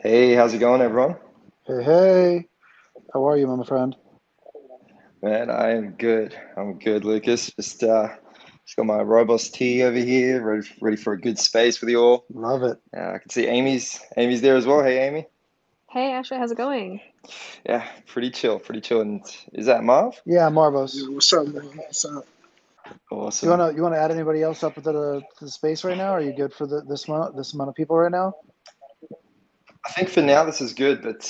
Hey, how's it going, everyone? Hey, hey, how are you, my friend? Man, I am good. I'm good, Lucas. Just got my robust tea over here, ready for a good space with you all. Love it. I can see Amy's there as well. Hey, Amy. Hey Ashley, how's it going? Yeah, pretty chill, pretty chill. And is that Marv? Yeah, Yo, Marvos. what's up, man? What's up? You Awesome. wanna add anybody else up to the space right now? Are you good for this amount of people right now? I think for now this is good, but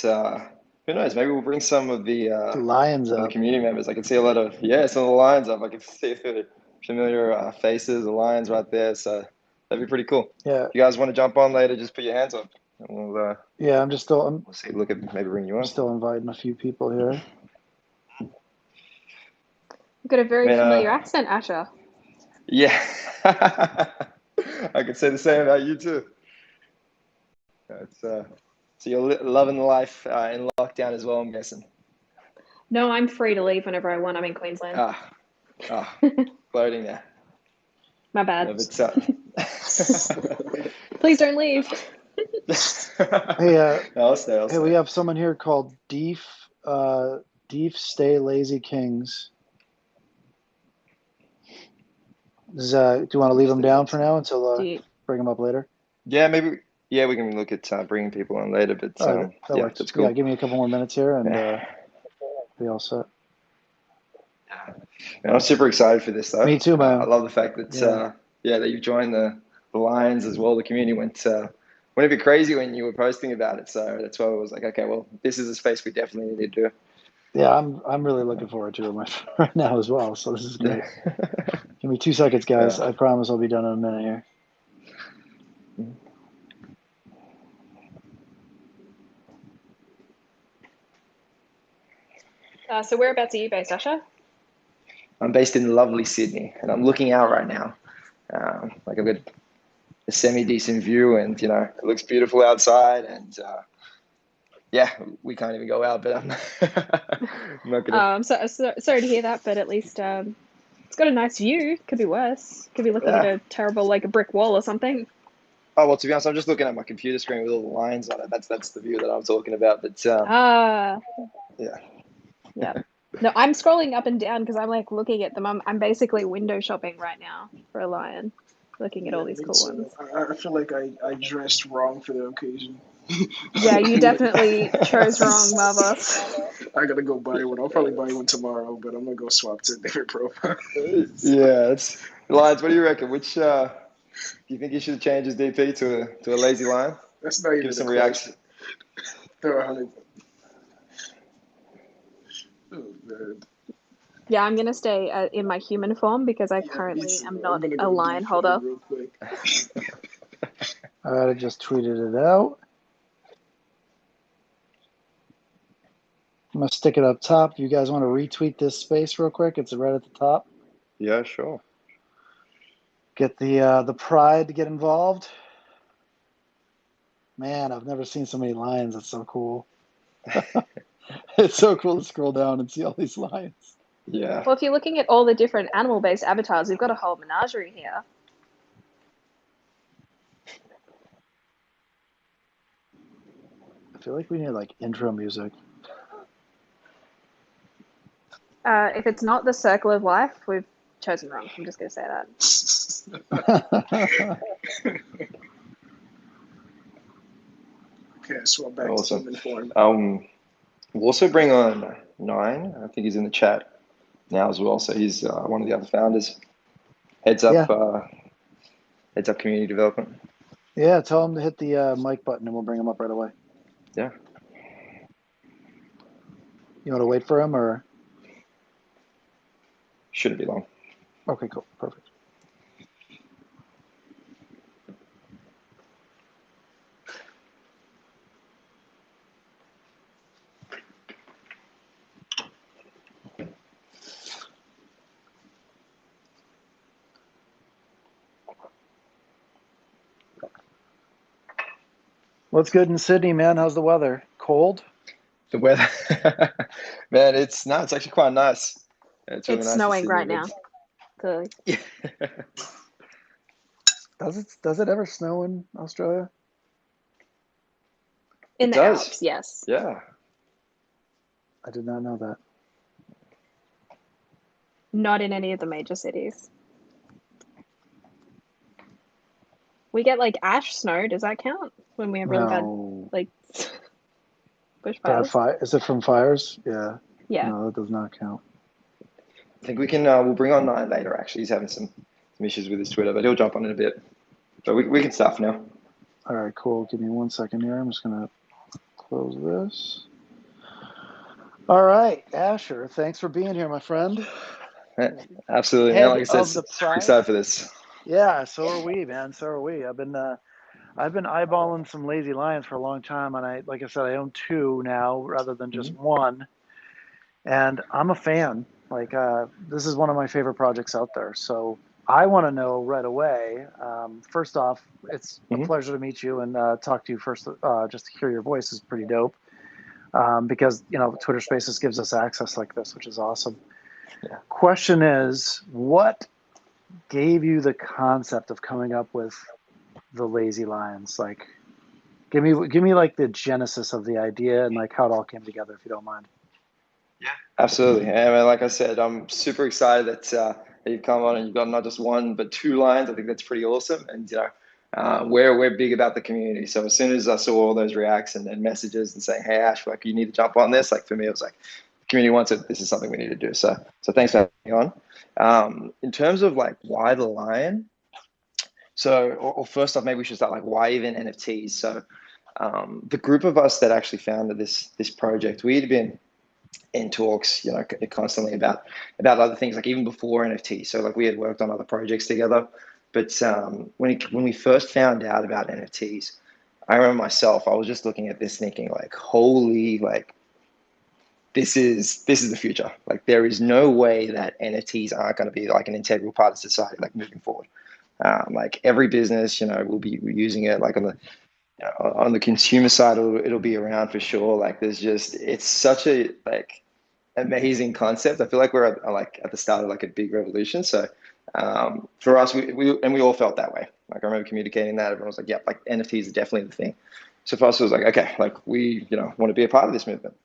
who knows? Maybe we'll bring The Lions some of the up. community members. I can see a lot of some of the lions up. I can see the familiar faces, the lions right there. So that'd be pretty cool. Yeah, If you guys want to jump on later, just put your hands up, and yeah. I'm we'll see. Look at maybe bring you I'm on. still inviting a few people here. You've got a I very mean, familiar accent, Asher. yeah, I could say the same about you too. It's so you're loving life in lockdown as well, I'm guessing. No, I'm free to leave whenever I want. I'm in Queensland. Ah, ah, floating there. My No, bad. but Please don't leave. Hey, no, I'll stay. I'll hey, we stay. have someone here called Deef Stay Lazy Kings. Do you want to leave them down for now until Do you, bring them up later? Yeah, maybe. Yeah, we can look at bringing people on later. But All right, that yeah, works. that's Yeah, cool. give me a couple more minutes here, and Yeah. be all set. And I'm super excited for this though. Me too, I man. love the fact that Yeah. that you've joined the Lions as well. The community went a bit crazy when you were posting about it. So that's why I was like, okay, well, this is a space we definitely need to Yeah, I'm really looking forward to it right now as well. So this is do. great. Give me 2 seconds, guys. Yeah. I promise I'll be done in a minute here. so whereabouts are you based, Asher? I'm based in lovely Sydney, and I'm looking out right now. Like I've got a semi decent view, and it looks beautiful outside. And yeah, we can't even go out, but I'm not gonna. Sorry to hear that, but at least it's got a nice view. Could be worse. Could be looking at Yeah. a terrible, like a brick wall or something. Oh well, to be honest, I'm just looking at my computer screen with all the lines on it. That's the view that I'm talking about. But Ah, yeah, yeah. No, I'm scrolling up and down because I'm like looking at them. I'm basically window shopping right now for a lion, looking at Yeah, all these me cool too. ones. I feel like I dressed wrong for the occasion. Yeah, you Like, definitely chose wrong, Marvos. I gotta go buy one. I'll probably buy one tomorrow, but I'm gonna go swap to a different profile. yeah. It's Lions. What do you reckon? Which do you think he should change his DP to a lazy lion? That's not Give even a some reaction. question. Throw 100. Oh, man. Yeah, I'm gonna stay in my human form because I Yeah, me currently am too. I'm not gonna a go lion default holder. real quick. All right, I just tweeted it out. I'm gonna stick it up top. You guys want to retweet this space real quick? It's right at the top. Yeah, sure. Get the pride to get involved. Man, I've never seen so many lions. It's so cool. It's so cool to scroll down and see all these lions. Yeah. Well, if you're looking at all the different animal-based avatars, we've got a whole menagerie here. I feel like we need like intro music. If it's not the circle of life, we've chosen wrong. I'm just gonna say that. Okay, swap back to Awesome. human form. We'll also bring on Nine. I think he's in the chat now as well. So he's one of the other founders. Heads up, Yeah, uh, heads up community development. yeah. Tell them to hit the mic button and we'll bring them up right away. Yeah. You want to wait for him or? Shouldn't be long. Okay, cool, perfect. What's good in Sydney, man? How's the weather? Cold? The weather, man, it's actually quite nice. It's really It's nice in snowing Sydney, right but now. Clearly. yeah. Does it ever snow in Australia? In It the does. Alps, yes. Yeah. I did not know that. Not in any of the major cities. We get like ash snow. Does that count when we have really bad No. like bushfires? Is it from fires? Yeah. Yeah. No, that does not count. I think we can. We'll bring on Nine later. Actually, he's having some issues with his Twitter, but he'll jump on in a bit. But we can start for now. All right, cool. Give me 1 second here. I'm just gonna close this. All right, Ashur, thanks for being here, my friend. Absolutely. Head Like I said, of the super prize. excited for this. Yeah, so are we, man. So are we. I've been eyeballing some Lazy Lions for a long time, and like I said, I own 2 now rather than just 1. And I'm a fan. Like, this is one of my favorite projects out there. So I want to know right away. First off, it's a pleasure to meet you and talk to you first. Just to hear your voice is pretty dope. Because Twitter Spaces gives us access like this, which is awesome. Yeah. Question is, what gave you the concept of coming up with the Lazy Lions? Like, give me like the genesis of the idea and like how it all came together, if you don't mind. Yeah, absolutely. And like I said, I'm super excited that you've come on and you've got not just 1 but 2 lines. I think that's pretty awesome. And we're big about the community. So as soon as I saw all those reacts and messages and saying, "Hey Ash, like you need to jump on this," like for me it was like, the community wants it. This is something we need to do. So thanks for having me on. In terms of like why the lion, so or first off, maybe we should start like why even NFTs. So the group of us that actually founded this project, we had been in talks, constantly about other things, like even before NFT. So like we had worked on other projects together, but when we first found out about NFTs, I remember myself, I was just looking at this thinking like, holy, like this is the future. Like there is no way that NFTs aren't going to be like an integral part of society, like moving forward. Like every business, will be using it. Like on the consumer side, it'll be around for sure. Like it's such a like amazing concept. I feel like we're at the start of like a big revolution. So for us, we all felt that way. Like I remember communicating that. Everyone was like, "Yeah, like NFTs are definitely the thing." So for us, it was like, okay, like we want to be a part of this movement.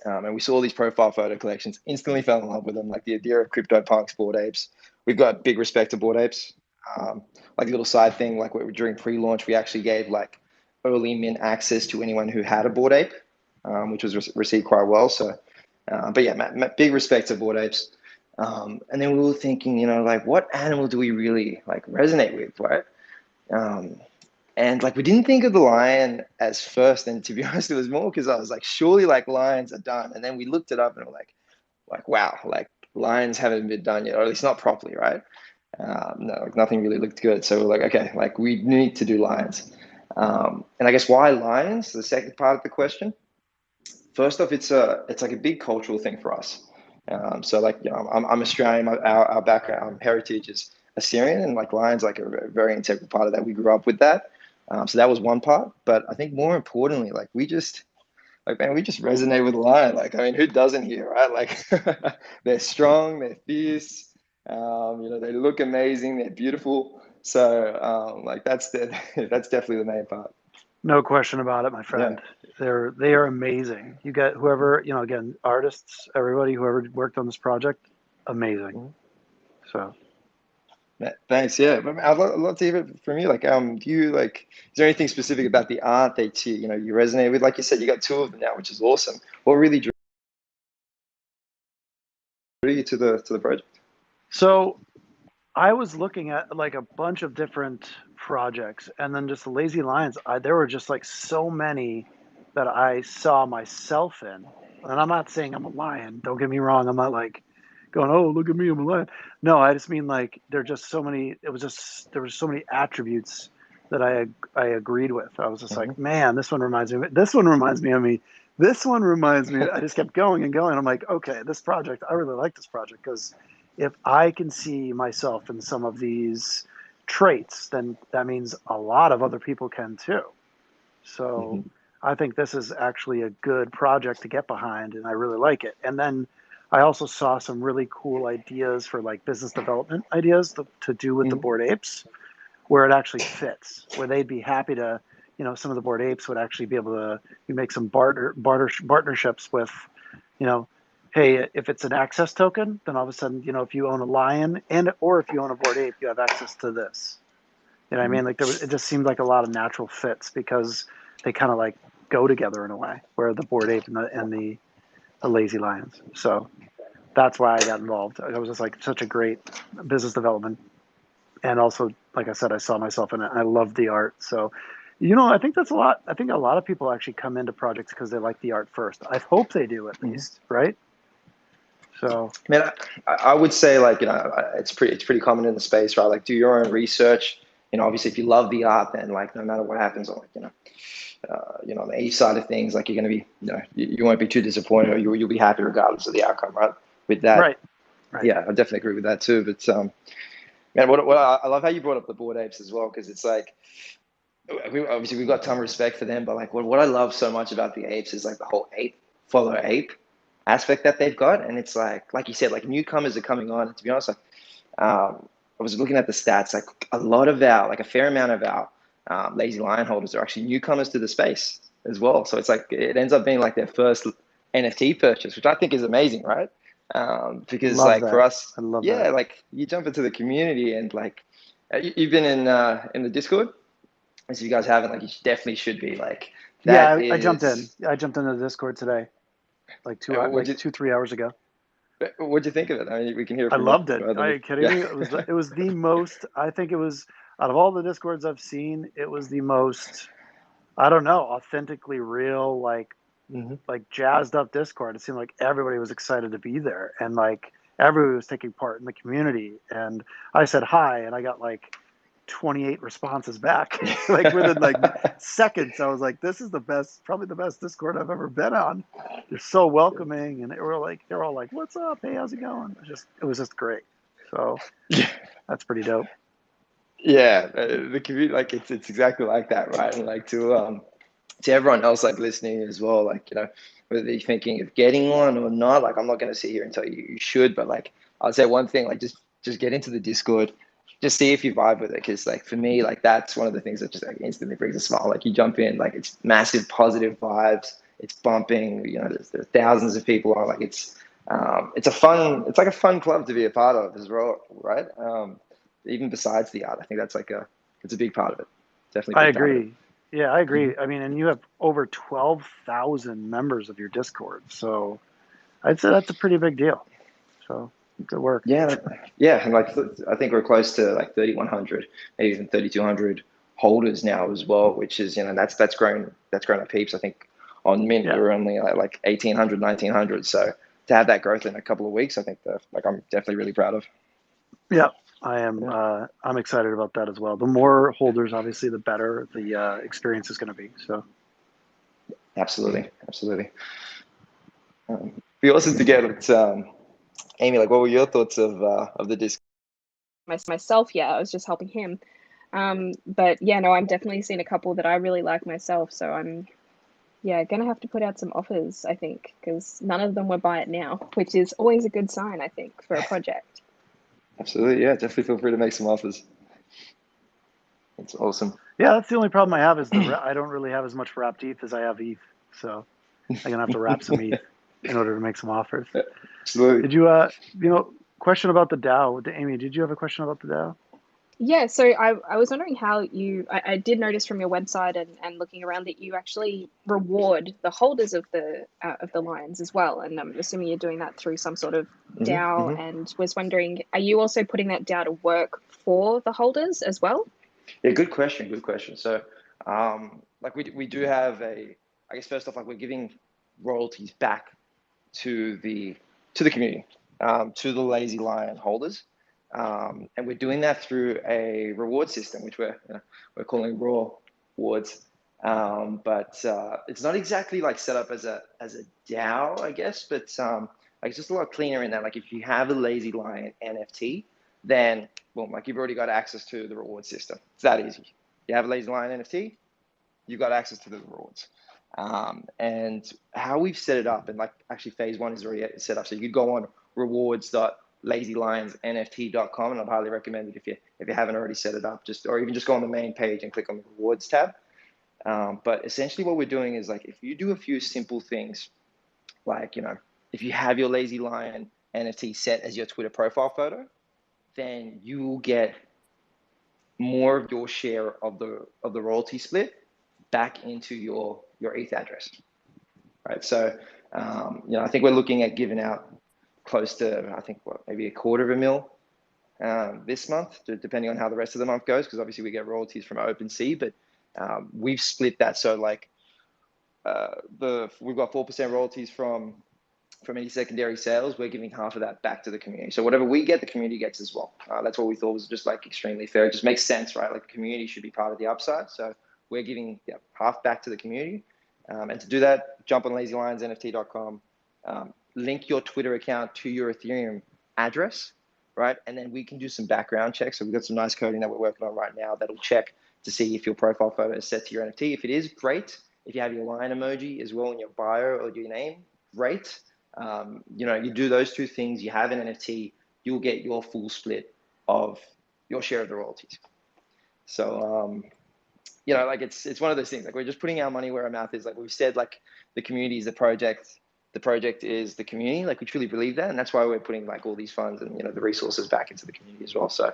And we saw these profile photo collections, instantly fell in love with them. Like the idea of CryptoPunks, Bored Apes. We've got big respect to Bored Apes. Like a little side thing, like during pre-launch, we actually gave like early mint access to anyone who had a Bored Ape, which was received quite well. So, but yeah, big respect to Bored Apes. And then we were thinking, like what animal do we really like resonate with, right? And like we didn't think of the lion as first, and to be honest, it was more because I was like, surely like lions are done. And then we looked it up and we're like wow, like lions haven't been done yet, or at least not properly, right? No, like nothing really looked good. So we're like, okay, like we need to do lions. And I guess why lions? The second part of the question. First off, it's like a big cultural thing for us. So like I'm Australian. Our background heritage is Assyrian, and like lions like a very integral part of that. We grew up with that. So that was one part. But I think more importantly, like we just resonate with lion. Like I mean, who doesn't here, right? Like they're strong, they're fierce. They look amazing, they're beautiful. So like that's definitely the main part. No question about it, my friend. Yeah. They are amazing. You get whoever, again, artists, everybody, whoever worked on this project, amazing. So thanks. Yeah, I'd love to hear it from you. Like, do you like? Is there anything specific about the art that you resonate with? Like you said, you got 2 of them now, which is awesome. What really drew you to the project? So I was looking at like a bunch of different projects, and then just the Lazy Lions. There were just like so many that I saw myself in. And I'm not saying I'm a lion. Don't get me wrong. I'm not like going, "Oh, look at me, I'm a lion." No, I just mean like there are just so many. There were so many attributes that I agreed with. I was just like, man, this one reminds me of it. This one reminds me of me. This one reminds me. I just kept going and going. I'm like, okay, this project. I really like this project because if I can see myself in some of these traits, then that means a lot of other people can too. So I think this is actually a good project to get behind, and I really like it. And then I also saw some really cool ideas for like business development ideas to do with the Bored Apes, where it actually fits, where they'd be happy to some of the Bored Apes would actually be able to make some partnerships with, hey, if it's an access token, then all of a sudden, if you own a lion or if you own a Bored Ape, you have access to this. You know what I mean? Like it just seemed like a lot of natural fits because they kind of like go together in a way, where the Bored Ape and the Lazy Lions. So that's why I got involved. It was just like such a great business development. And also, like I said, I saw myself in it. I loved the art. So, I think that's a lot. I think a lot of people actually come into projects because they like the art first. I hope they do at least, right? So, man, I would say like, it's pretty common in the space, right? Like do your own research. Obviously if you love the art, then like no matter what happens on like, on the east side of things, like you're going to be, you won't be too disappointed, or you'll be happy regardless of the outcome, right? With that, right. Yeah, I definitely agree with that too. But man, what I love how you brought up the Bored Apes as well, because it's like obviously we've got ton of respect for them, but like what I love so much about the apes is like the whole ape follow ape aspect that they've got, and it's like you said, like newcomers are coming on. And to be honest, like I was looking at the stats, like a fair amount of our Lazy Lion holders are actually newcomers to the space as well. So it's like it ends up being like their first NFT purchase, which I think is amazing, right? Because Love like that. for us, I love yeah, that. like you jump into the community and like you've been in the Discord, as you guys haven't, like you definitely should be. Like that I jumped in. is. I jumped into the Discord today, like What'd you 3 hours ago. what'd you think of it? I mean, we can hear I from you loved it. rather Are than you kidding yeah. me? It was the most. I think it was, out of all the Discords I've seen, it was the most, I don't know, authentically real, like jazzed up Discord. It seemed like everybody was excited to be there, and like everybody was taking part in the community. And I said hi, and I got like 28 responses back, like within like seconds. I was like, this is probably the best Discord I've ever been on. They're so welcoming, and they're all like, what's up? Hey, how's it going? It was just great. So that's pretty dope. Yeah, the community, like it's exactly like that, right? And like to everyone else like listening as well, like whether you're thinking of getting one or not, like I'm not going to sit here and tell you you should, but like I'll say one thing, like just get into the Discord, just see if you vibe with it, because like for me, like that's one of the things that just like instantly brings a smile. Like you jump in, like it's massive positive vibes, it's bumping, there's thousands of people on, like it's like a fun club to be a part of as well, right? Even besides the art, I think it's a big part of it. Definitely a I big part of it. agree. Yeah, I agree. I mean, and you have over 12,000 members of your Discord, so I'd say that's a pretty big deal. So good work. Yeah, yeah, and like I think we're close to like 3,100, maybe even 3,200 holders now as well, which is that's grown up heaps. I think on Mint we Yeah. were only like 1,800, 1,900. So to have that growth in a couple of weeks, I think I'm definitely really proud of. Yeah, I am. Yeah. I'm excited about that as well. The more holders, obviously, the better the experience is going to be. So Absolutely. We also together, Amy, like what were your thoughts of the disc? Myself, yeah, I was just helping him. But yeah, no, I'm definitely seen a couple that I really like myself. So I'm, yeah, gonna have to put out some offers, I think, because none of them will buy it now, which is always a good sign, I think, for a project. Absolutely, yeah. Definitely feel free to make some offers. It's awesome. yeah, that's the only problem I have is I don't really have as much wrapped ETH as I have ETH. So I'm gonna have to wrap some ETH in order to make some offers. Absolutely. Did you question about the DAO? Amy, did you have a question about the DAO? Yeah, so I was wondering how I did notice from your website and looking around that you actually reward the holders of the lions as well, and I'm assuming you're doing that through some sort of DAO, and was wondering, are you also putting that DAO to work for the holders as well? Yeah, good question. So, like we do have I guess first off, like we're giving royalties back to the community, to the Lazy Lion holders, and we're doing that through a reward system, which we're calling ROARwards. But it's not exactly like set up as a DAO, I guess, but like it's just a lot cleaner in that. Like if you have a Lazy Lion NFT, then boom, like you've already got access to the reward system. It's that easy. You have a Lazy Lion NFT, you've got access to the rewards. And how we've set it up, and like actually phase one is already set up. So you could go on rewards.lazylionsnft.com, and I'd highly recommend it if you haven't already set it up, or even just go on the main page and click on the rewards tab. But essentially what we're doing is like, if you do a few simple things, like, if you have your Lazy Lion NFT set as your Twitter profile photo, then you will get more of your share of the royalty split back into your ETH address, right? So, I think we're looking at giving out close to, I think, maybe $250,000 this month, depending on how the rest of the month goes, because obviously we get royalties from OpenSea, but we've split that. So like, we've got 4% royalties from any secondary sales. We're giving half of that back to the community. So whatever we get, the community gets as well. That's what we thought was just like extremely fair. It just makes sense, right? Like the community should be part of the upside. So we're giving half back to the community. And to do that, jump on lazylionsnft.com, link your Twitter account to your Ethereum address, right? And then we can do some background checks. So we've got some nice coding that we're working on right now that'll check to see if your profile photo is set to your NFT. If it is, great. If you have your lion emoji as well in your bio or your name, great. You do those two things, you have an NFT, you'll get your full split of your share of the royalties. So, like it's one of those things, like we're just putting our money where our mouth is. Like we've said, like the community is the project is the community. Like we truly believe that. And that's why we're putting like all these funds and, the resources back into the community as well. So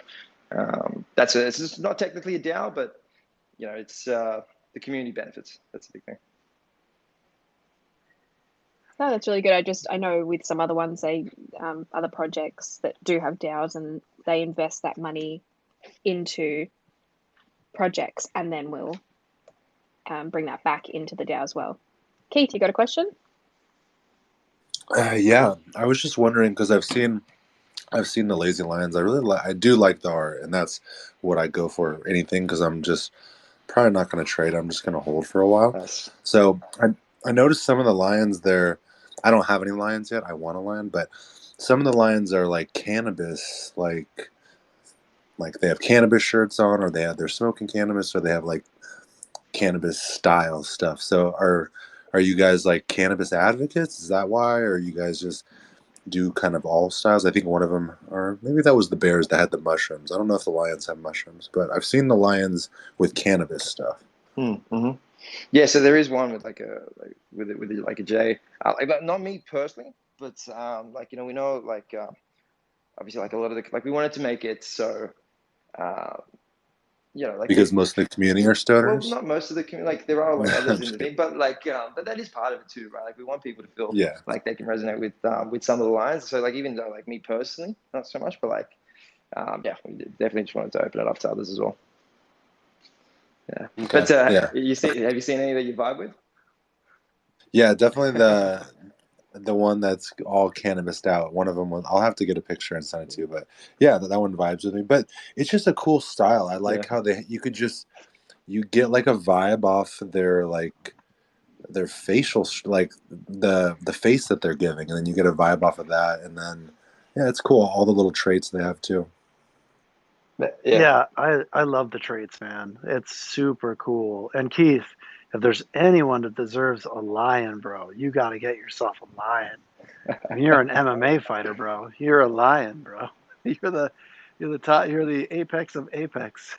it's just not technically a DAO, but, it's the community benefits. That's the big thing. No, that's really good. I know with some other ones, other projects that do have DAOs, and they invest that money into projects and then will bring that back into the DAO as well. Keith, you got a question? Yeah, I was just wondering because I've seen the Lazy Lions. I do like the art, and that's what I go for anything because I'm just probably not going to trade. I'm just going to hold for a while. Nice. So I noticed some of the lions there. I don't have any lions yet. I want a lion, but some of the lions are like cannabis, like they have cannabis shirts on, or they're smoking cannabis, or they have like cannabis style stuff. So are you guys like cannabis advocates? Is that why? Or you guys just do kind of all styles? I think one of them, or maybe that was the bears that had the mushrooms. I don't know if the lions have mushrooms, but I've seen the lions with cannabis stuff. Mm-hmm. Yeah, so there is one with like with a J. Like not me personally, but we know obviously like a lot of we wanted to make it so like because most of the community are stoners. Well, not most of the community. Like there are like others in the thing, but but that is part of it too, right? Like we want people to feel like they can resonate with some of the lines. So like even though like me personally, not so much, but like we definitely just wanted to open it up to others as well. Yeah. Okay. But have you seen any that you vibe with? Yeah, definitely the one that's all cannabised out. One of them I'll have to get a picture and send it to you, but yeah, that one vibes with me. But it's just a cool style. I like how you get like a vibe off their facial, like the face that they're giving, and then you get a vibe off of that, and then it's cool. All the little traits they have too. Yeah, I love the traits, man. It's super cool. And Keith, if there's anyone that deserves a lion, bro, you got to get yourself a lion. I mean, you're an MMA fighter, bro. You're a lion, bro. You're the top. You're the apex of apex.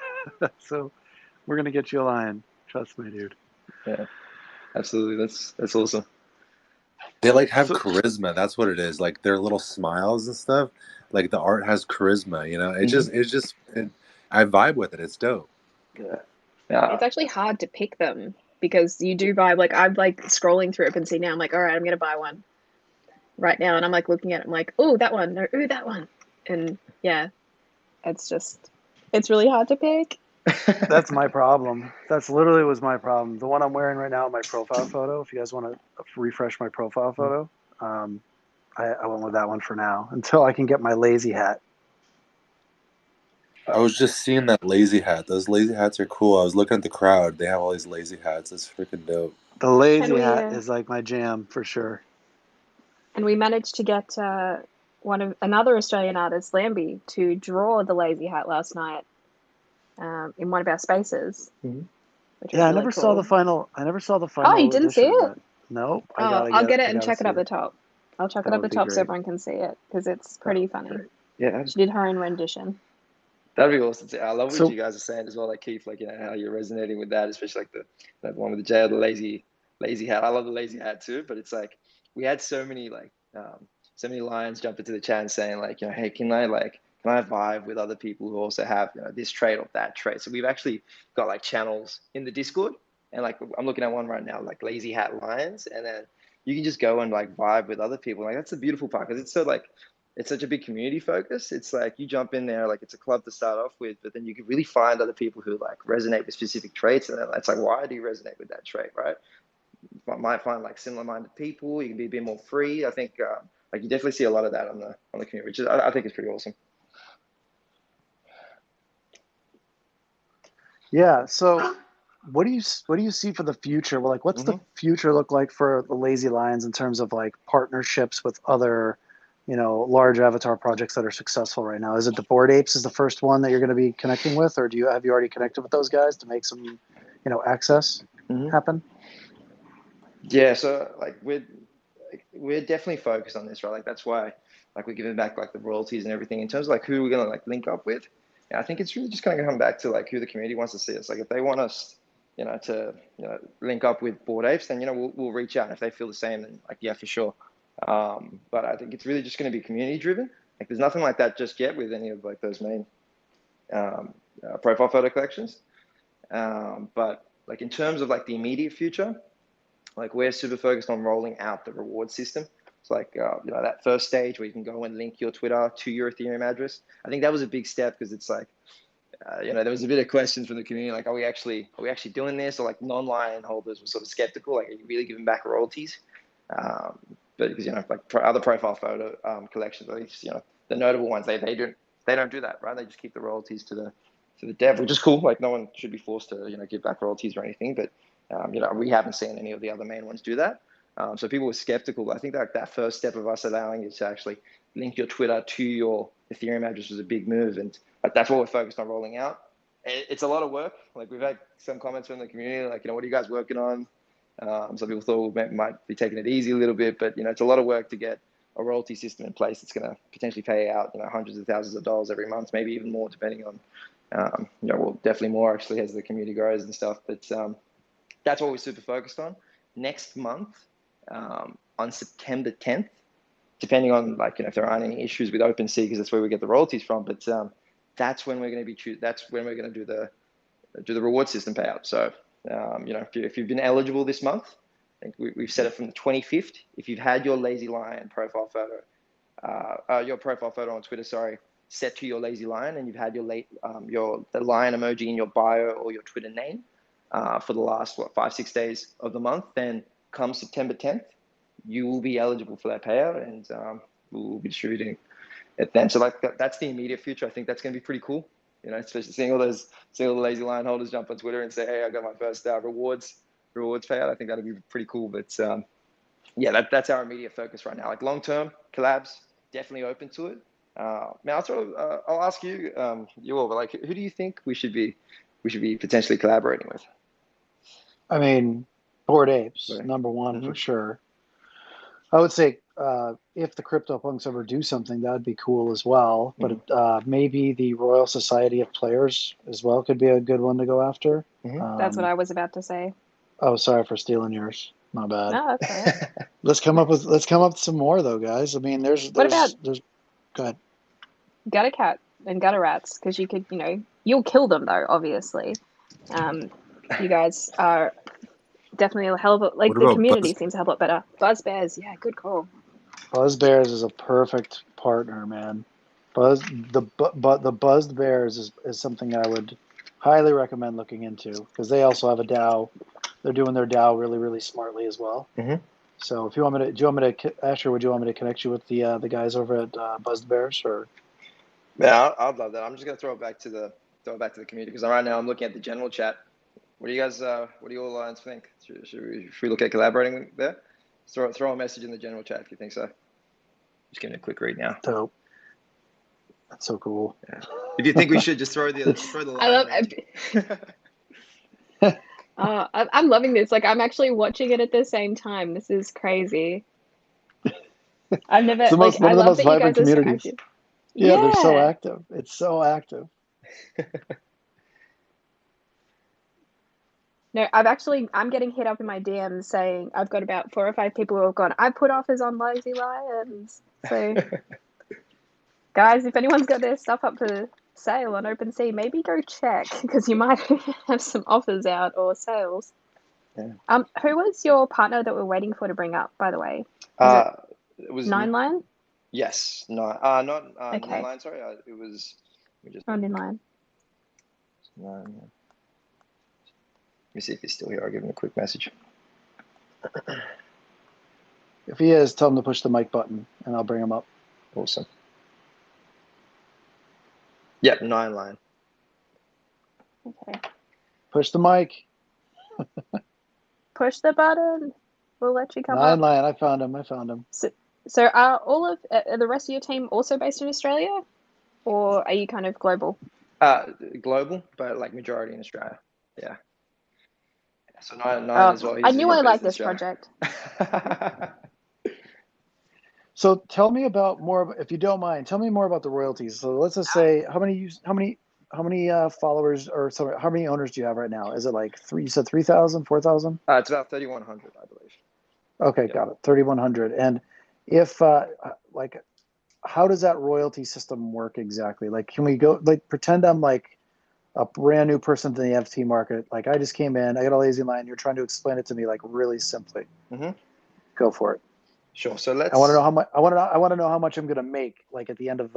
So we're gonna get you a lion. Trust me, dude. Yeah, absolutely. That's awesome. They like have charisma. That's what it is. Like their little smiles and stuff. Like the art has charisma. I vibe with it. It's dope. Yeah. It's actually hard to pick them because you do vibe. Like I'm like scrolling through OpenSea now. I'm like, all right, I'm gonna buy one right now, and I'm like looking at it. I'm like, oh, that one. No, ooh, that one. And yeah, it's really hard to pick. That's my problem. That's literally was my problem. The one I'm wearing right now, my profile photo. If you guys want to refresh my profile photo, I went with that one for now until I can get my lazy hat. I was just seeing that lazy hat. Those lazy hats are cool. I was looking at the crowd. They have all these lazy hats. It's freaking dope. The lazy hat is like my jam for sure. And we managed to get another Australian artist, Lambie, to draw the lazy hat last night in one of our spaces. Mm-hmm. Yeah, I never saw the final. Oh, you didn't see it? Nope. I'll get it and chuck it up the top. I'll chuck it up the top so everyone can see it because it's pretty funny. Great. Yeah, she did her own rendition. That'd be awesome. I love what So you guys are saying as well, like Keith, like how you're resonating with that, especially like that one with the JL, the lazy hat. I love the lazy hat too, but it's like we had so many so many lions jump into the chat and saying like, hey, can I vibe with other people who also have this trait or that trait? So we've actually got like channels in the Discord, and like I'm looking at one right now, like Lazy Hat Lions, and then you can just go and like vibe with other people. Like that's the beautiful part, because it's such a big community focus. It's like you jump in there, like it's a club to start off with, but then you can really find other people who like resonate with specific traits. And then it's like, why do you resonate with that trait, right? You might find like similar-minded people. You can be a bit more free. I think like you definitely see a lot of that on the community, which is, I think is pretty awesome. yeah, so what do you see for the future? Well, like, what's the future look like for the Lazy Lions in terms of like partnerships with other, large avatar projects that are successful right now? Is it the Bored Apes is the first one that you're going to be connecting with, or have you already connected with those guys to make some, access happen? Yeah, so like we're definitely focused on this, right? Like that's why like we're giving back like the royalties and everything in terms of like who we're gonna like link up with. And I think it's really just gonna come back to like who the community wants to see us. Like if they want us, to link up with Bored Apes, then we'll reach out. And if they feel the same, then like yeah, for sure. But I think it's really just gonna be community driven. Like there's nothing like that just yet with any of like those main profile photo collections. But like in terms of like the immediate future, like we're super focused on rolling out the reward system. It's like that first stage where you can go and link your Twitter to your Ethereum address. I think that was a big step, because it's like there was a bit of questions from the community, like are we actually doing this? Or like non-lion holders were sort of skeptical, like are you really giving back royalties? But because like other profile photo collections, at least the notable ones, they don't do that, right? They just keep the royalties to the dev, which is cool. Like no one should be forced to give back royalties or anything, but we haven't seen any of the other main ones do that. So people were skeptical. I think that first step of us allowing you to actually link your Twitter to your Ethereum address was a big move, and that's what we're focused on rolling out. It's a lot of work. Like we've had some comments from the community, like what are you guys working on? Some people thought we might be taking it easy a little bit, but it's a lot of work to get a royalty system in place that's going to potentially pay out hundreds of thousands of dollars every month, maybe even more, depending on well, definitely more actually as the community grows and stuff. But that's what we're super focused on. Next month, on September 10th, depending on if there aren't any issues with OpenSea, because that's where we get the royalties from. But that's when we're going to do the reward system payout. So if you've been eligible this month, I think we've set it from the 25th. If you've had your Lazy Lion profile photo, your profile photo on Twitter, set to your Lazy Lion, and you've had the lion emoji in your bio or your Twitter name for the last 5-6 days of the month, then come September 10th, you will be eligible for that payout, and we'll be distributing it then. So that's the immediate future. I think that's going to be pretty cool. Especially seeing all the Lazy Lion holders jump on Twitter and say, "Hey, I got my first rewards payout." I think that'll be pretty cool. But that's our immediate focus right now. Like long term collabs, definitely open to it. Now I'll ask you, you all, but who do you think we should be potentially collaborating with? I mean, Bored Apes, number one for sure. I would say if the CryptoPunks ever do something, that'd be cool as well. But maybe the Royal Society of Players as well could be a good one to go after. That's what I was about to say. Oh, sorry for stealing yours. My bad. No, that's all right. Let's come up with some more though, guys. I mean, there's go ahead. Gutter cat and gutter rats, because you could, you'll kill them though, obviously. You guys are definitely a hell of a, the community seems a hell of a lot better. Buzz Bears, yeah, good call. Buzz Bears is a perfect partner, man. The Buzzed Bears is something I would highly recommend looking into, because they also have a DAO. They're doing their DAO really, really smartly as well. So if you want me to, Ashur, would you want me to connect you with the guys over at Buzzed Bears, or? Yeah, I'd love that. I'm just gonna throw it back to the community, because right now I'm looking at the general chat. What do you guys? What do you all Lions think? Should we look at collaborating there? Throw a message in the general chat if you think so. Just giving a quick read now. Dope. That's so cool. Yeah. If you think we should, just throw the line. I'm loving this. I'm actually watching it at the same time. This is crazy. I've never. It's one of the most vibrant communities. So yeah, they're so active. It's so active. No, I'm getting hit up in my DMs saying I've got about 4 or 5 people who have gone, I put offers on Lazy Lions. So, guys, if anyone's got their stuff up for sale on OpenSea, maybe go check because you might have some offers out or sales. Yeah. Who was your partner that we're waiting for to bring up, by the way? It was Nine Lion? Yes, not Okay. Nine Lion. Sorry, it was. Nine Lion. Let me see if he's still here. I'll give him a quick message. If he is, tell him to push the mic button, and I'll bring him up. Awesome. Yep, Nine Lion. Okay. Push the mic. Push the button. We'll let you come Nine up. Lion. I found him. So are all of the rest of your team also based in Australia, or are you kind of global? Global, but like majority in Australia. Yeah. So nine as well. I knew I liked this project. So tell me about if you don't mind, tell me more about the royalties. So let's just say how many followers or how many owners do you have right now? Is it like you said 3,000, 4,000? It's about 3,100, I believe. Okay, yep. Got it. 3,100. And if how does that royalty system work exactly? Like, can we go pretend I'm like a brand new person to the NFT market? Like, I just came in, I got a Lazy Lion. You're trying to explain it to me like really simply. Mm-hmm. Go for it. Sure. So let's. I want to know how much. I want to know how much I'm going to make. Like at the end of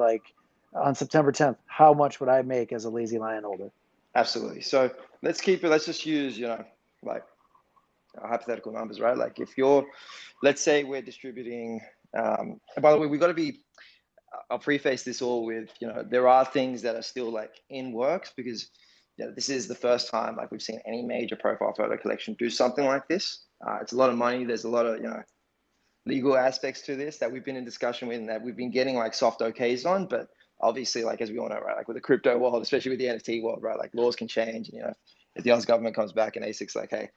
on September 10th, how much would I make as a Lazy Lion holder? Absolutely. So let's just use like hypothetical numbers, right? Like if let's say we're distributing. By the way, we've got to be. I'll preface this all with there are things that are still like in works because this is the first time like we've seen any major profile photo collection do something like this. It's a lot of money. There's a lot of legal aspects to this that we've been in discussion with and that we've been getting like soft okays on, but obviously like as we all know, right, like with the crypto world, especially with the NFT world, right, like laws can change, and if the Oz government comes back and ASIC's like, hey,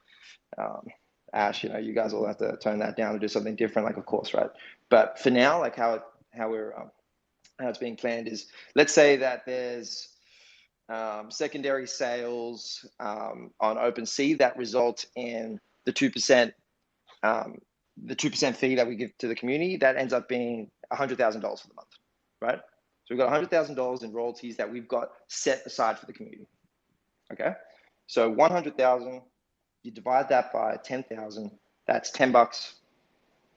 Ash, you guys all have to tone that down and do something different, like of course, right? But for now, like how it's being planned is, let's say that there's secondary sales on OpenSea that result in the 2%, the 2% fee that we give to the community, that ends up being $100,000 for the month, right? So we've got $100,000 in royalties that we've got set aside for the community. Okay, so 100,000, you divide that by 10,000, that's $10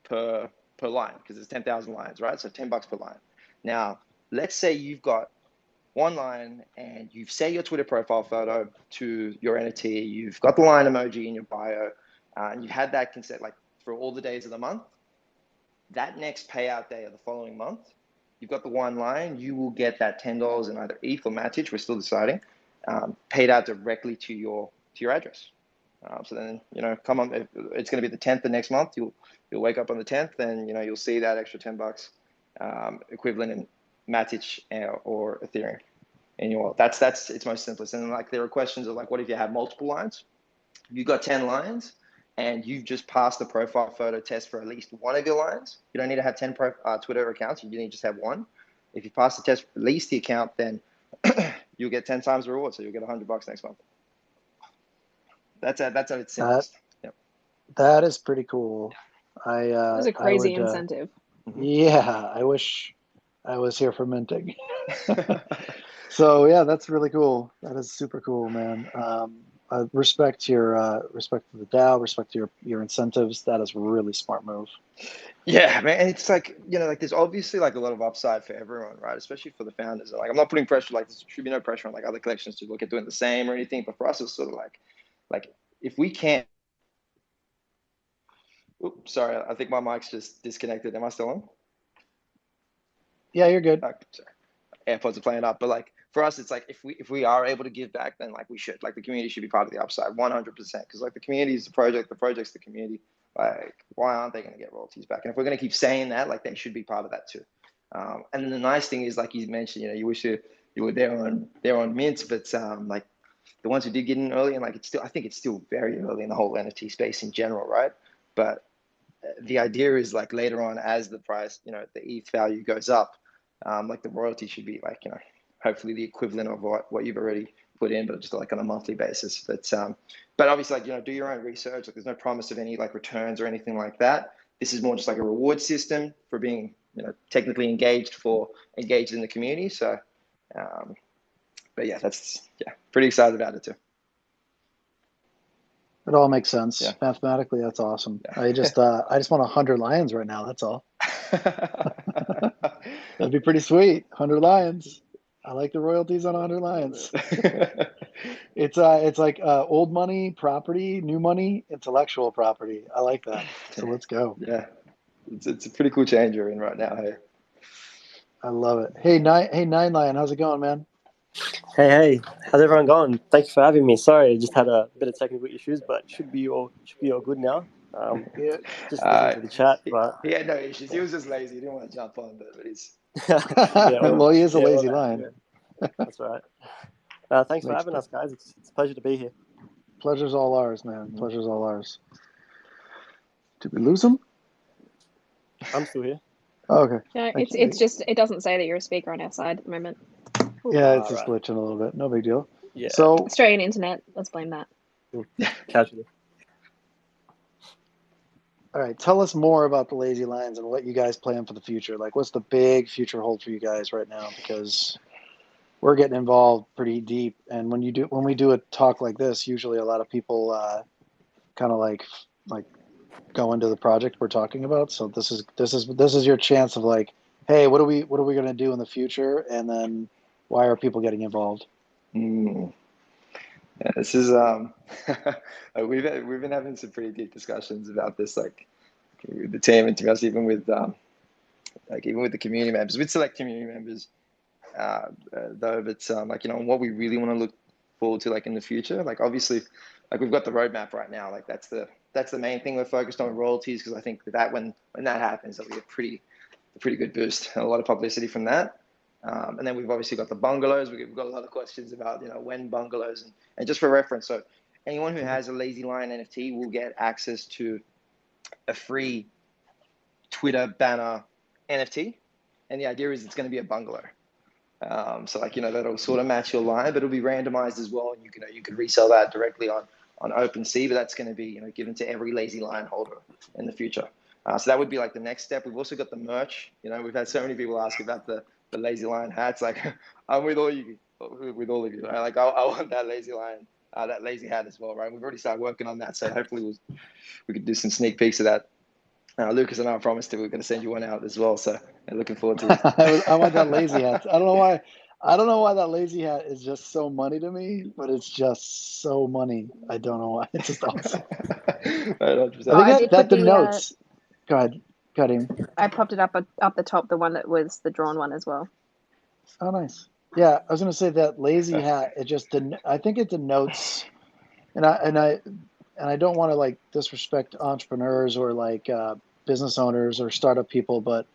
per line because it's 10,000 lines, right? So $10 per line. Now, let's say you've got one line and you've set your Twitter profile photo to your NFT, you've got the line emoji in your bio, and you've had that consent like for all the days of the month. That next payout day of the following month, you've got the one line, you will get that $10 in either ETH or Matic, we're still deciding, paid out directly to your address. So then, come on, it's going to be the 10th the next month, you'll wake up on the 10th and, you'll see that extra $10 equivalent in Matic or Ethereum in your wallet. That's its most simplest. And like there are questions of like, what if you have multiple lines? You've got 10 lines and you've just passed the profile photo test for at least one of your lines. You don't need to have 10 Twitter accounts. You need to just have one. If you pass the test for at least the account, then you'll get 10 times the reward. So you'll get $100 next month. That's at its simplest. Yep. That is pretty cool. It was a crazy incentive. Yeah, I wish I was here for minting. So yeah, that's really cool. That is super cool, man. Respect to the DAO, respect to your incentives. That is a really smart move. Yeah, man. And it's like, like there's obviously like a lot of upside for everyone, right? Especially for the founders. And like, I'm not putting pressure, like there should be no pressure on like other collections to look at doing the same or anything. But for us, it's sort of like if we can't, oops, sorry, I think my mic's just disconnected. Am I still on? Yeah, you're good. Sorry. AirPods are playing up, but like for us, it's like if we are able to give back, then like we should. Like the community should be part of the upside, 100%. Because like the community is the project, the project's the community. Like why aren't they going to get royalties back? And if we're going to keep saying that, like they should be part of that too. And then the nice thing is, like you mentioned, you wish you were there on Mint, but like the ones who did get in early, and like I think it's still very early in the whole NFT space in general, right? But the idea is like later on as the price, the ETH value goes up, like the royalty should be like, hopefully the equivalent of what you've already put in, but just like on a monthly basis. But obviously, like, you know, do your own research. Like, there's no promise of any like returns or anything like that. This is more just like a reward system for being, you know, technically engaged in the community. So, but yeah, pretty excited about it too. It all makes sense. Yeah. Mathematically, that's awesome. Yeah. I just want 100 lions right now. That's all. That'd be pretty sweet. 100 lions. I like the royalties on 100 lions. It's like old money, property, new money, intellectual property. I like that. So let's go. Yeah, it's a pretty cool change you're in right now. Hey, I love it. Hey, Nine Lion, how's it going, man? Hey, how's everyone going? Thanks for having me. Sorry, I just had a bit of technical issues, but should be all good now. Yeah. Just listening to the chat, but he had no issues. He was just lazy. He didn't want to jump on, but he's well, he is a lazy lion. Yeah. That's right. Thanks for having us, guys. It's a pleasure to be here. Pleasure's all ours, man. Pleasure's all ours. Did we lose him? I'm still here. Oh, okay. No, it's just, it doesn't say that you're a speaker on our side at the moment. Yeah, it's just glitching a little bit. No big deal. Yeah. So Australian internet. Let's blame that. Casually. All right, tell us more about the Lazy Lions and what you guys plan for the future. Like, what's the big future hold for you guys right now? Because we're getting involved pretty deep, and when we do a talk like this, usually a lot of people kind of like go into the project we're talking about. So this is your chance of like, hey, what are we going to do in the future, and then why are people getting involved? Yeah, this is we've been having some pretty deep discussions about this, like with the team, and to be honest, even with the community members, with select community members, though. But like, you know, what we really want to look forward to, like in the future, like obviously, like we've got the roadmap right now, like that's the main thing we're focused on, royalties, because I think that when that happens, that'll be a pretty good boost and a lot of publicity from that. And then we've obviously got the bungalows. We've got a lot of questions about, you know, when bungalows, and just for reference, so anyone who has a Lazy Lion NFT will get access to a free Twitter banner NFT, and the idea is it's going to be a bungalow. So like, you know, that'll sort of match your line, but it'll be randomized as well, and you can resell that directly on OpenSea, but that's going to be, you know, given to every Lazy Lion holder in the future. So that would be like the next step. We've also got the merch. You know, we've had so many people ask about the Lazy Lion hats. Like, I'm with all of you, right? Like, I want that Lazy Lion, that lazy hat as well, right? We've already started working on that, so hopefully we could do some sneak peeks of that. Lucas and I promised we're going to send you one out as well, so looking forward to it. I want that lazy hat. I don't know why that lazy hat is just so money to me, but it's just so money. I don't know why. It's just awesome. I think that denotes. Go ahead, Karim. I popped it up the top, the one that was the drawn one as well. Oh, nice. Yeah, I was going to say that lazy hat. I think it denotes, and I don't want to like disrespect entrepreneurs or like business owners or startup people, but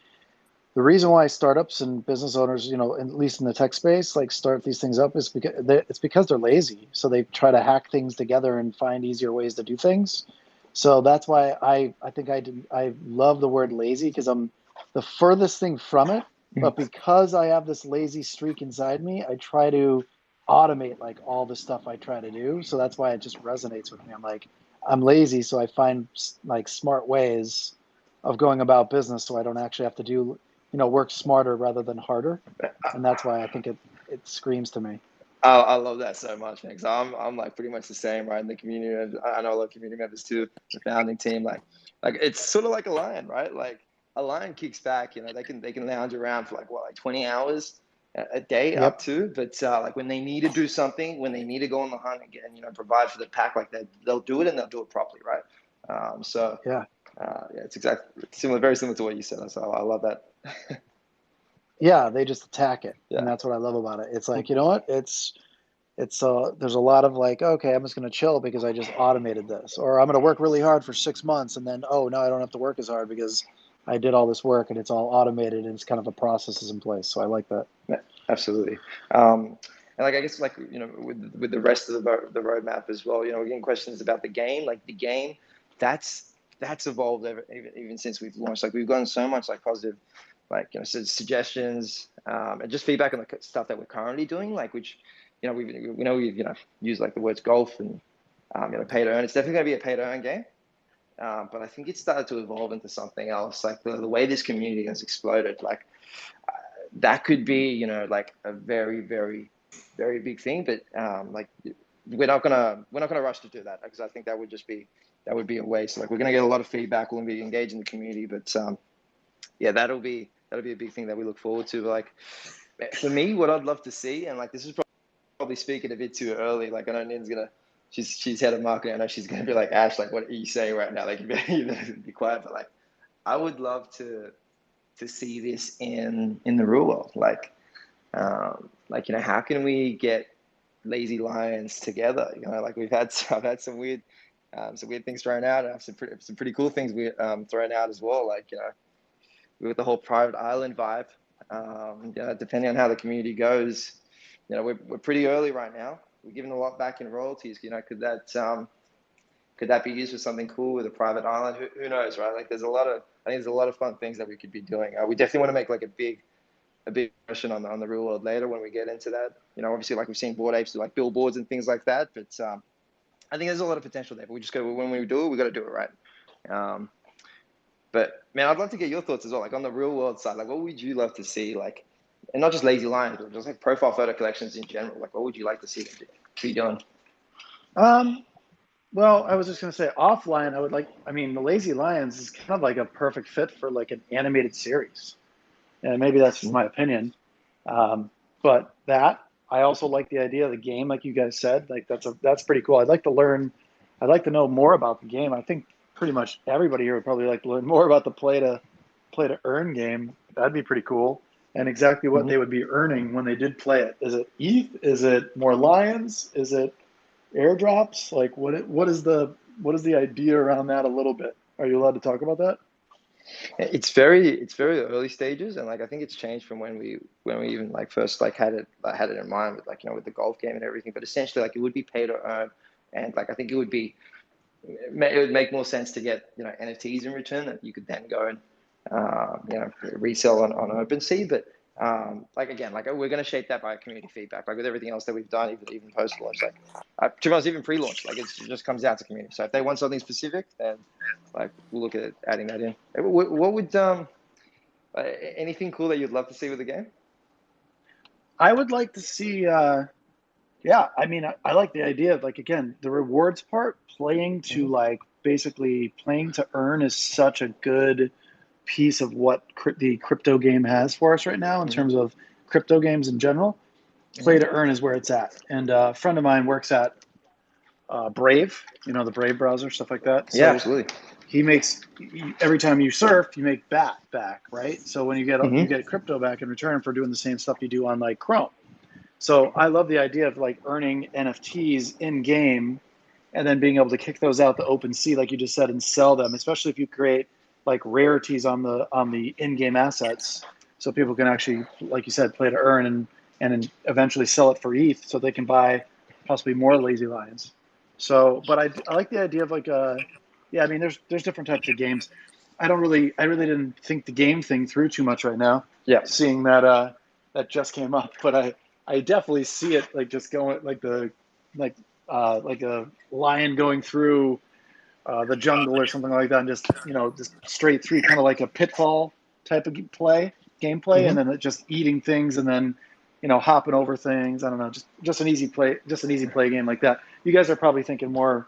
the reason why startups and business owners, you know, at least in the tech space, like start these things up is because they're lazy. So they try to hack things together and find easier ways to do things. So that's why I think I love the word lazy, because I'm the furthest thing from it. But because I have this lazy streak inside me, I try to automate like all the stuff I try to do. So that's why it just resonates with me. I'm like, I'm lazy, so I find like smart ways of going about business, so I don't actually have to do, you know, work smarter rather than harder. And that's why I think it screams to me. I love that so much, man, because I'm like pretty much the same, right? In the community, I know a lot of community members too, the founding team, like it's sort of like a lion, right? Like a lion kicks back, you know, they can lounge around for like 20 hours a day up to, but like when they need to do something, when they need to go on the hunt and you know, provide for the pack, like they'll do it, and they'll do it properly, right? It's very similar to what you said. So I love that. Yeah, they just attack it, and that's what I love about it. It's like, you know what? It's there's a lot of like, okay, I'm just going to chill because I just automated this, or I'm going to work really hard for 6 months, and then now I don't have to work as hard because I did all this work and it's all automated and it's kind of a process is in place. So I like that. Yeah, absolutely. And like, I guess like, you know, with the rest of the roadmap as well, you know, we're getting questions about the game, like the game that's evolved even since we've launched. Like we've gotten so much like positive like suggestions and just feedback on the stuff that we're currently doing, like which we've used like the words golf and pay to earn. It's definitely going to be a pay to earn game. But I think it started to evolve into something else. Like the way this community has exploded, like that could be, like a very, very, very big thing. But like we're not gonna rush to do that, because I think that would be a waste. Like we're gonna get a lot of feedback. We'll be engaged in the community, but yeah, that'll be a big thing that we look forward to. But like for me, what I'd love to see, and like this is probably speaking a bit too early. Like I know Nin's she's head of marketing. I know she's gonna be like, Ash, like what are you saying right now? Like you better be quiet. But like I would love to see this in the real world. Like how can we get Lazy Lions together? Like I've had some weird things thrown out, and some pretty cool things we thrown out as well. Like with the whole private island vibe. Depending on how the community goes, we're pretty early right now. We're giving a lot back in royalties. Could that be used for something cool with a private island? Who knows, right? Like I think there's a lot of fun things that we could be doing. We definitely want to make like a big version on the real world later when we get into that. Obviously like we've seen Bored Apes do like billboards and things like that, but I think there's a lot of potential there. But when we do it, we got to do it right. But man, I'd love to get your thoughts as well. Like on the real world side, like what would you love to see? Like, and not just Lazy Lions, but just like profile photo collections in general. Like, what would you like to see them be doing? Well, I was just going to say offline, the Lazy Lions is kind of like a perfect fit for like an animated series. And maybe that's just my opinion. But I also like the idea of the game, like you guys said. Like that's pretty cool. I'd like to know more about the game. I think pretty much everybody here would probably like to learn more about the play to earn game. That'd be pretty cool. And exactly what they would be earning when they did play it. Is it ETH? Is it more lions? Is it airdrops? Like what is the idea around that a little bit? Are you allowed to talk about that? It's very early stages, and like I think it's changed from when we even like first like had it in mind with like with the golf game and everything. But essentially, like it would be pay to earn, and like I think it would make more sense to get NFTs in return that you could then go and resell on OpenSea. But like again, like we're going to shape that by community feedback, like with everything else that we've done, even post launch, like to be honest, even pre-launch, like it just comes down to community. So if they want something specific, then like we'll look at adding that in. What would anything cool that you'd love to see with the game? I would like to see I like the idea of like, again, the rewards part, playing to earn is such a good piece of what the crypto game has for us right now in terms of crypto games in general. Play to earn is where it's at. And a friend of mine works at Brave, the Brave browser, stuff like that. So absolutely. He makes, every time you surf, you make back, right? So when you get crypto back in return for doing the same stuff you do on like Chrome. So I love the idea of like earning NFTs in game and then being able to kick those out to OpenSea, like you just said, and sell them, especially if you create like rarities on the in-game assets, so people can actually, like you said, play to earn and then eventually sell it for ETH so they can buy possibly more Lazy Lions. So, but I like the idea of like there's different types of games. I really didn't think the game thing through too much right now. Yeah, seeing that just came up, but I definitely see it like just going like a lion going through the jungle or something like that, and just straight through, kind of like a pitfall type of gameplay, and then just eating things and then hopping over things. I don't know, just an easy play game like that. You guys are probably thinking more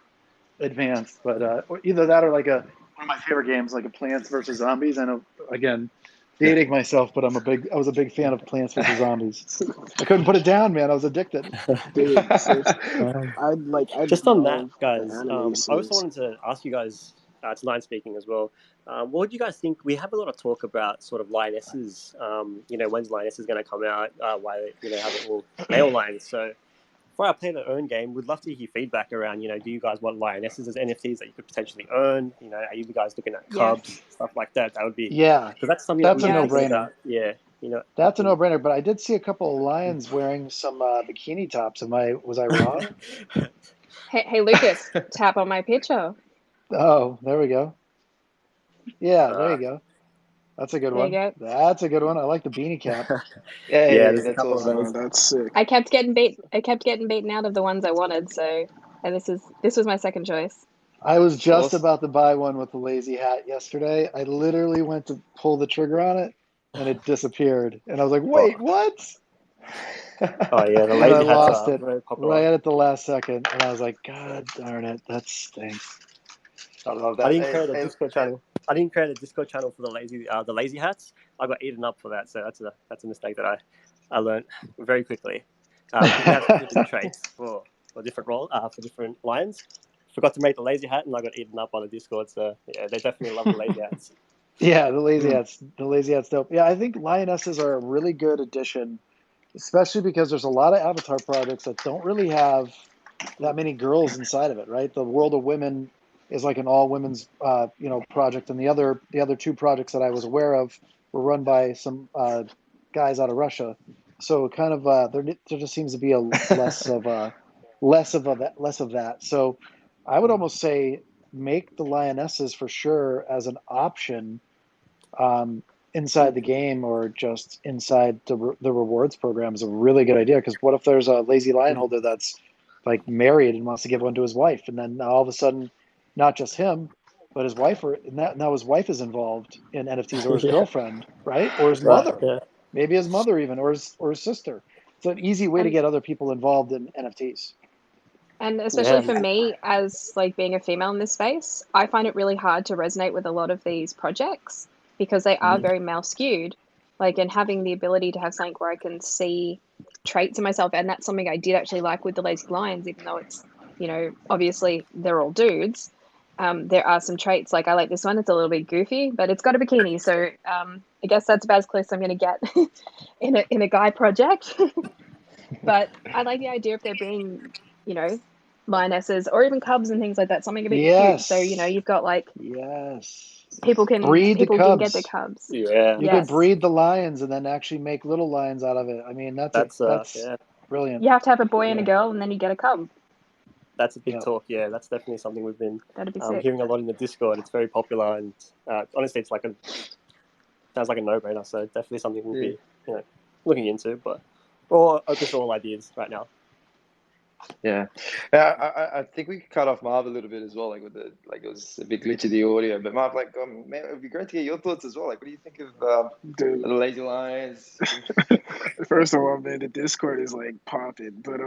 advanced, but either that or like one of my favorite games, like a Plants vs Zombies. I know, again, dating myself, but I was a big fan of Plants vs Zombies. I couldn't put it down, man. I was addicted. Dude, just on that, guys, I also wanted to ask you guys, it's Nine speaking as well. What do you guys think? We have a lot of talk about sort of lionesses. When's lionesses going to come out? Why have it all male lions? So for our play to earn game, we'd love to hear feedback around. Do you guys want lionesses as NFTs that you could potentially earn? Are you guys looking at cubs, stuff like that? That would be because that's something that's a no-brainer. Yeah, that's a no-brainer. But I did see a couple of lions wearing some bikini tops. Was I wrong? Hey, Lucas, tap on my picture. Oh, there we go. Yeah, there you go. That's a good There you one. go. That's a good one. I like the beanie cap. Hey, Yeah, there's a that's couple of awesome. those. That's sick. I kept getting beaten out of the ones I wanted, so and this was my second choice. I was That's just awesome. about to buy one with the lazy hat yesterday. I literally went to pull the trigger on it and it disappeared. And I was like, Oh, wait, what? oh yeah, the And I lazy hats lost are it very popular. right at the last second. And I was like, God darn it, that stinks. I love I that. didn't create a Discord channel. I didn't create a Discord channel for the lazy hats. I got eaten up for that, so that's a mistake that I learned very quickly. Because we have specific traits for different for different lions. Forgot to make the lazy hat, and I got eaten up on the Discord. So yeah, they definitely love the lazy hats. Yeah, the lazy hats. The lazy hats dope. Yeah, I think lionesses are a really good addition, especially because there's a lot of avatar projects that don't really have that many girls inside of it, right? The World of Women is like an all women's project, and the other two projects that I was aware of were run by some guys out of Russia. So kind of there just seems to be a less of that. So I would almost say make the lionesses for sure as an option um, inside the game or just inside the rewards program is a really good idea. Because what if there's a lazy lion holder that's like married and wants to give one to his wife, and then all of a sudden, not just him, but his wife, or now his wife is involved in NFTs, or his Yeah, girlfriend, right, or his right. mother, Yeah, maybe his mother even, or his sister. It's an easy way to And get other people involved in NFTs. and especially yeah, for me as like being a female in this space, I find it really hard to resonate with a lot of these projects because they are very male skewed. Like, and having the ability to have something where I can see traits in myself, and that's something I did actually like with the Lazy Lions, even though it's, obviously they're all dudes. There are some traits, like I like this one, it's a little bit goofy, but it's got a bikini. So I guess that's about as close as I'm going to get in a guy project. But I like the idea of there being, you know, lionesses or even cubs and things like that, something a bit cute. So, Yes, you've got like yes. people can Breed the people can get the cubs. cubs. yeah. You could Yes. breed the lions and then actually make little lions out of it. I mean, that's Yeah, brilliant. You have to have a boy and a Yeah, girl and then you get a cub. that's a big yeah, talk. Yeah, that's definitely something we've been That'd be sick. hearing a lot in the Discord. It's very popular, and honestly, it's sounds like a no-brainer. So definitely something we'll be looking into. But we're all open to all ideas right now. Yeah, I think we could cut off Marv a little bit as well, like with it was a bit glitchy the audio. But Marv, man, it'd be great to get your thoughts as well. Like, what do you think of Dude, the Lazy Lions? first of all, man, the Discord is like popping. But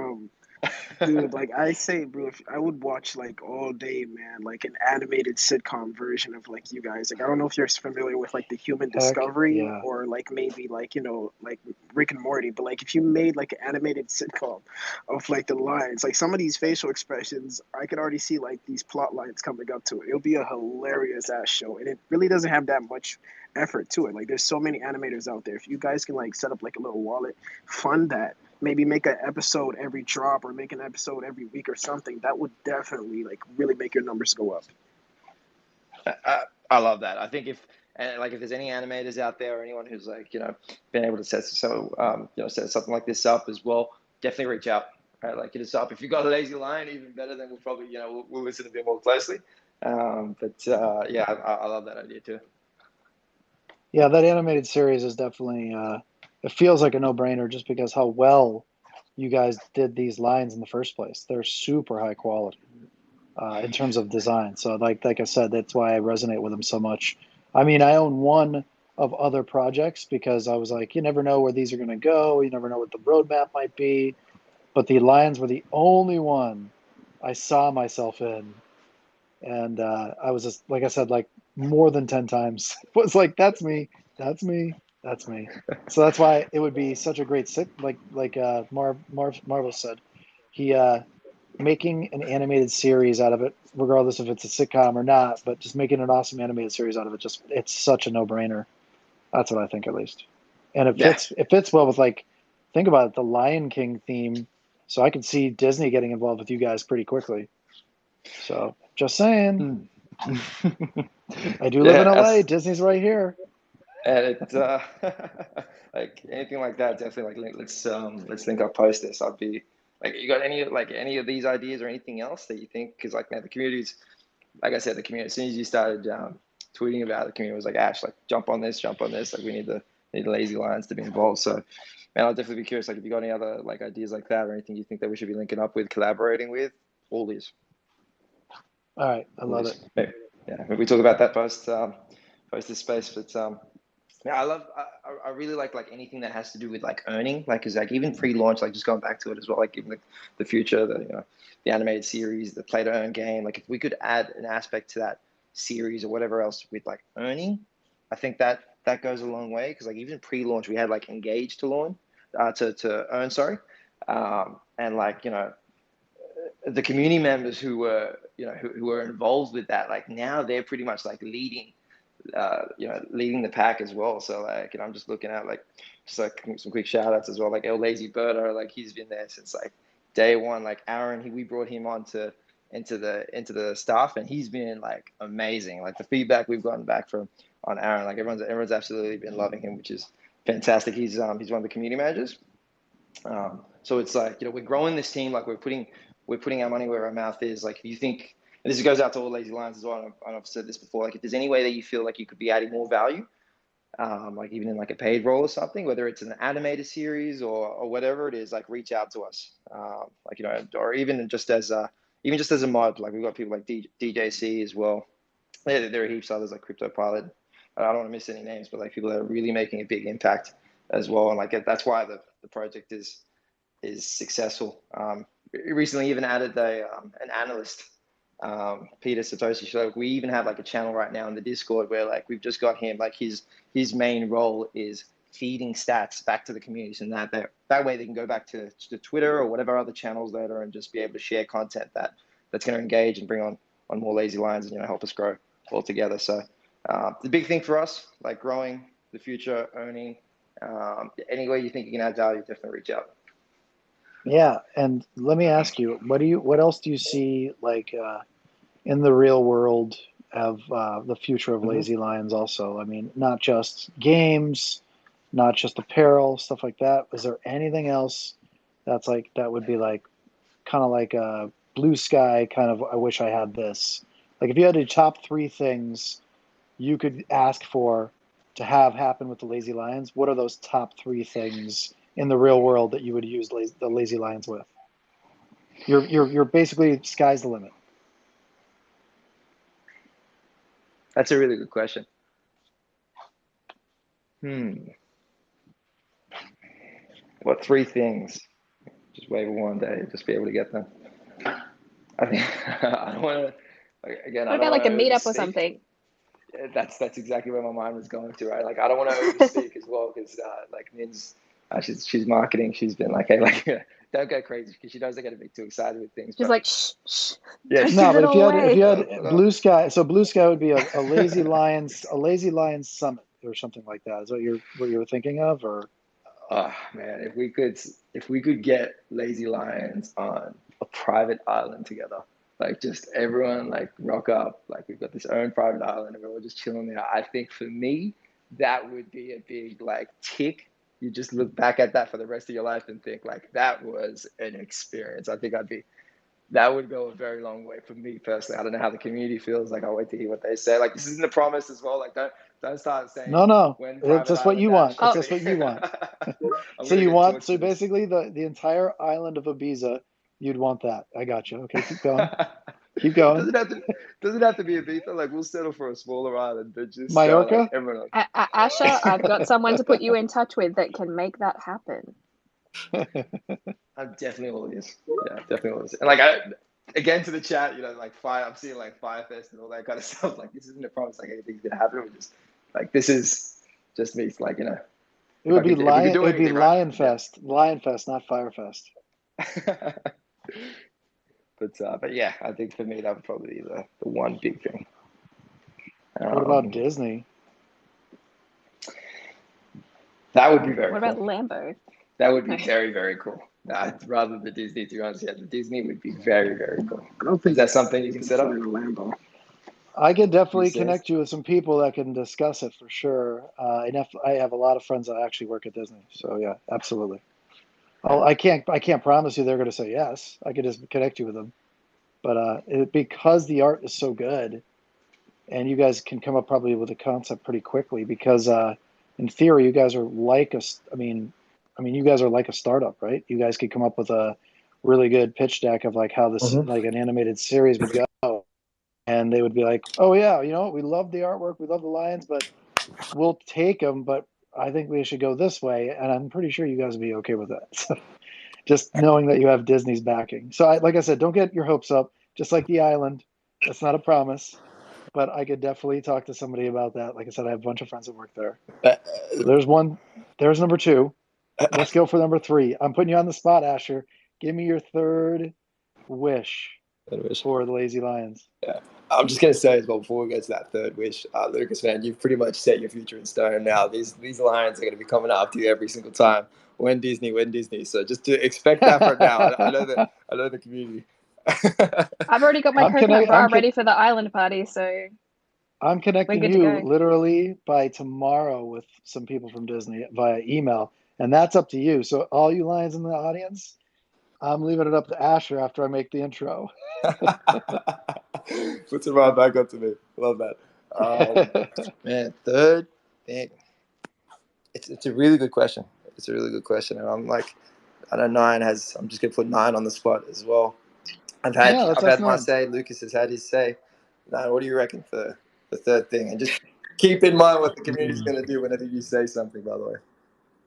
dude, like I say, bro, if I would watch like all day, man, like an animated sitcom version of like you guys. Like I don't know if you're familiar with like the Human heck Discovery yeah. or like maybe like like Rick and Morty, but like if you made like an animated sitcom of like the lines, like some of these facial expressions, I could already see like these plot lines coming up to it. It'll be a hilarious ass show, and it really doesn't have that much effort to it. Like there's so many animators out there. If you guys can like set up like a little wallet, fund that, maybe make an episode every drop or make an episode every week or something, that would definitely like really make your numbers go up. I love that. I think if there's any animators out there or anyone who's been able to set set something like this up as well, definitely reach out. Right, like hit us up. If you've got a lazy lion, even better. Then we'll probably we'll listen a bit more closely. Yeah, I love that idea too. Yeah, that animated series is definitely it feels like a no-brainer just because how well you guys did these lines in the first place. They're super high quality in terms of design. So like I said, that's why I resonate with them so much. I mean, I own one of other projects because I was like, you never know where these are going to go. You never know what the roadmap might be. But the lions were the only one I saw myself in, and I was just like I said, like more than 10 times was like, that's me, that's me, that's me. So that's why it would be such a great sit, like Marvel said, he making an animated series out of it, regardless if it's a sitcom or not, but just making an awesome animated series out of it, just it's such a no-brainer. That's what I think, at least. And Yeah, it fits well with, like, think about it, the Lion King theme. So I could see Disney getting involved with you guys pretty quickly. So just saying. I do live in LA. yeah. Disney's right here. And it's like anything like that, definitely let's link up post this. I'd be like, you got any of these ideas or anything else that you think? Because man, the community's like I said, the community. As soon as you started tweeting about the community was like, Ash, like jump on this, like we need the Lazy Lions to be involved. So man, I'll definitely be curious, like if you got any other like ideas like that or anything you think that we should be linking up with, collaborating with, all these. All right, I love it. Maybe, yeah, maybe we talk about that post this space, but yeah, I really like anything that has to do with like earning, like, cause like even pre-launch, like just going back to it as well, like even the future, the animated series, the play to earn game, like if we could add an aspect to that series or whatever else with like earning, I think that goes a long way. Cause like even pre-launch, we had like engage to earn, and like, the community members who were, who were involved with that, like now they're pretty much like leading the pack as well. So like, I'm just looking at like some quick shout outs as well. Like El Lazy Birdo, like he's been there since like day one. Like Aaron, we brought him on into the staff, and he's been like amazing. Like the feedback we've gotten back on Aaron, like everyone's absolutely been loving him, which is fantastic. He's one of the community managers. So it's like, we're growing this team, like we're putting our money where our mouth is. Like if you think, and this goes out to all Lazy Lions as well, and I've said this before, like if there's any way that you feel like you could be adding more value, like even in like a paid role or something, whether it's an animated series or whatever it is, like reach out to us. Like, or even just as a mod, like we've got people like DJC as well. There are heaps of others like Crypto Pilot. I don't want to miss any names, but like people that are really making a big impact as well. And like that's why the project is successful. We recently even added an analyst, Peter Satoshi. So we even have like a channel right now in the Discord where like we've just got him, like his main role is feeding stats back to the communities, and that way they can go back to Twitter or whatever other channels later and just be able to share content that's going to engage and bring on more Lazy Lions and help us grow all together. So the big thing for us, like growing the future, earning, any way you think you can add value, definitely reach out. Yeah, and let me ask you, what else do you see like in the real world of the future of Lazy Lions? Also, I mean, not just games, not just apparel, stuff like that. Is there anything else that would be like kind of like a blue sky kind of? I wish I had this. Like if you had to top 3 things you could ask for to have happen with the Lazy Lions, what are those top 3 things in the real world that you would use the Lazy Lions with? You're basically, sky's the limit. That's a really good question. What 3 things? Just wait one day, just be able to get them. I think I don't want to. Again, what about like a meetup or something? That's exactly where my mind was going to, right? Like I don't want to overspeak as well, because like Min's, she's marketing. She's been like, hey, like don't go crazy, because she knows I get a bit too excited with things. Just like shh. Yeah. No, but if you had blue sky, so blue sky would be a Lazy Lions summit or something like that. Is what you were thinking of, or? Oh man, if we could get Lazy Lions on a private island together, like just everyone like rock up, like we've got this own private island and we're all just chilling there. I think for me, that would be a big like tick. You just look back at that for the rest of your life and think like that was an experience. I think that would go a very long way for me personally. I don't know how the community feels. Like I'll wait to hear what they say. Like this isn't a promise as well. Like don't start saying no. It's just what you want. It's just what you want. So basically the entire island of Ibiza, you'd want that. I got you. Okay, keep going. Keep going. Doesn't have to be Ibiza. Like we'll settle for a smaller island, but just Mallorca. Asher, I've got someone to put you in touch with that can make that happen. I'm definitely all this. Yeah, definitely all this. And like again to the chat, like I'm seeing like Firefest and all that kind of stuff. Like this isn't a promise. Like anything's gonna happen. We're just like this is just me. Like It would be Lion Fest, not Firefest. But yeah, I think for me that would probably be the one big thing. What about Disney? That would be very cool. What about Lambo? That would be very, very cool. Rather than Disney, to be honest, the Disney would be very, very cool. I don't think is that something you can set up? Lambo. I can definitely connect you with some people that can discuss it for sure. I have a lot of friends that actually work at Disney, so yeah, absolutely. I can't promise you they're going to say yes. I could just connect you with them, but because the art is so good, and you guys can come up probably with a concept pretty quickly because in theory, you guys are like you guys are like a startup, right? You guys could come up with a really good pitch deck of like how this like an animated series would go, and they would be like, oh yeah, we love the artwork, we love the lions, but we'll take them, but I think we should go this way, and I'm pretty sure you guys would be okay with that. So just knowing that you have Disney's backing. So like I said, don't get your hopes up. Just like the island, that's not a promise, but I could definitely talk to somebody about that. Like I said, I have a bunch of friends that work there. So there's one. There's number 2. Let's go for number 3. I'm putting you on the spot, Ashur. Give me your third wish for the Lazy Lions. Yeah. I'm just going to say as well, before we get to that third wish, Lucas, man, you've pretty much set your future in stone now. These lions are going to be coming after you every single time. When Disney. So just to expect that for now. I know the community. I've already got my coconut bra ready for the island party, so I'm connecting you literally by tomorrow with some people from Disney via email, and that's up to you. So all you lions in the audience, I'm leaving it up to Ashur after I make the intro. Puts it right back up to me. Love that. Man, third thing. It's a really good question. And I'm like, I know I'm just gonna put 9 on the spot as well. I've had my say. Lucas has had his say. 9, what do you reckon for the third thing? And just keep in mind what the community's gonna do whenever you say something, by the way.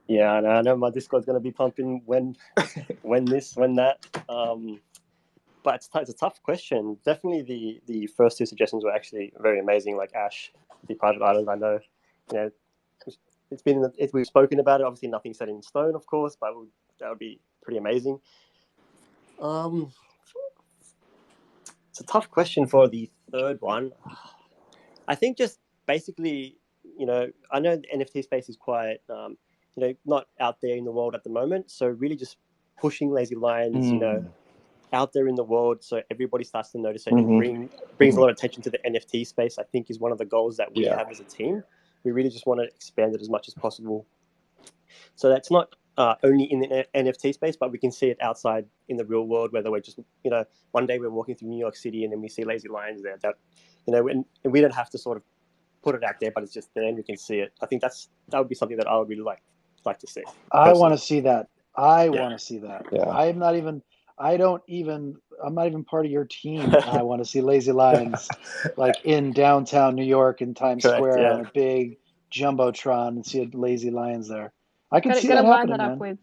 Yeah, I know my Discord's gonna be pumping when that. But it's a tough question. Definitely the first 2 suggestions were actually very amazing. Like Ash, the private island. I know, we've spoken about it. Obviously, nothing set in stone, of course, but that would be pretty amazing. It's a tough question for the third one. I think just basically, I know the NFT space is quite, not out there in the world at the moment. So really just pushing Lazy Lions, out there in the world so everybody starts to notice it and brings a lot of attention to the NFT space, I think is one of the goals that we have as a team. We really just want to expand it as much as possible. So that's not only in the NFT space, but we can see it outside in the real world, whether we're just, one day we're walking through New York City and then we see Lazy Lions there. That, and we don't have to sort of put it out there, but it's just there and we can see it. I think that would be something that I would really like to see. I want to see that. Want to see that. Yeah. I'm not even part of your team. I want to see Lazy Lions like in downtown New York in Times Square on a big jumbotron and see a Lazy Lions there. I can see that happening. Line that up with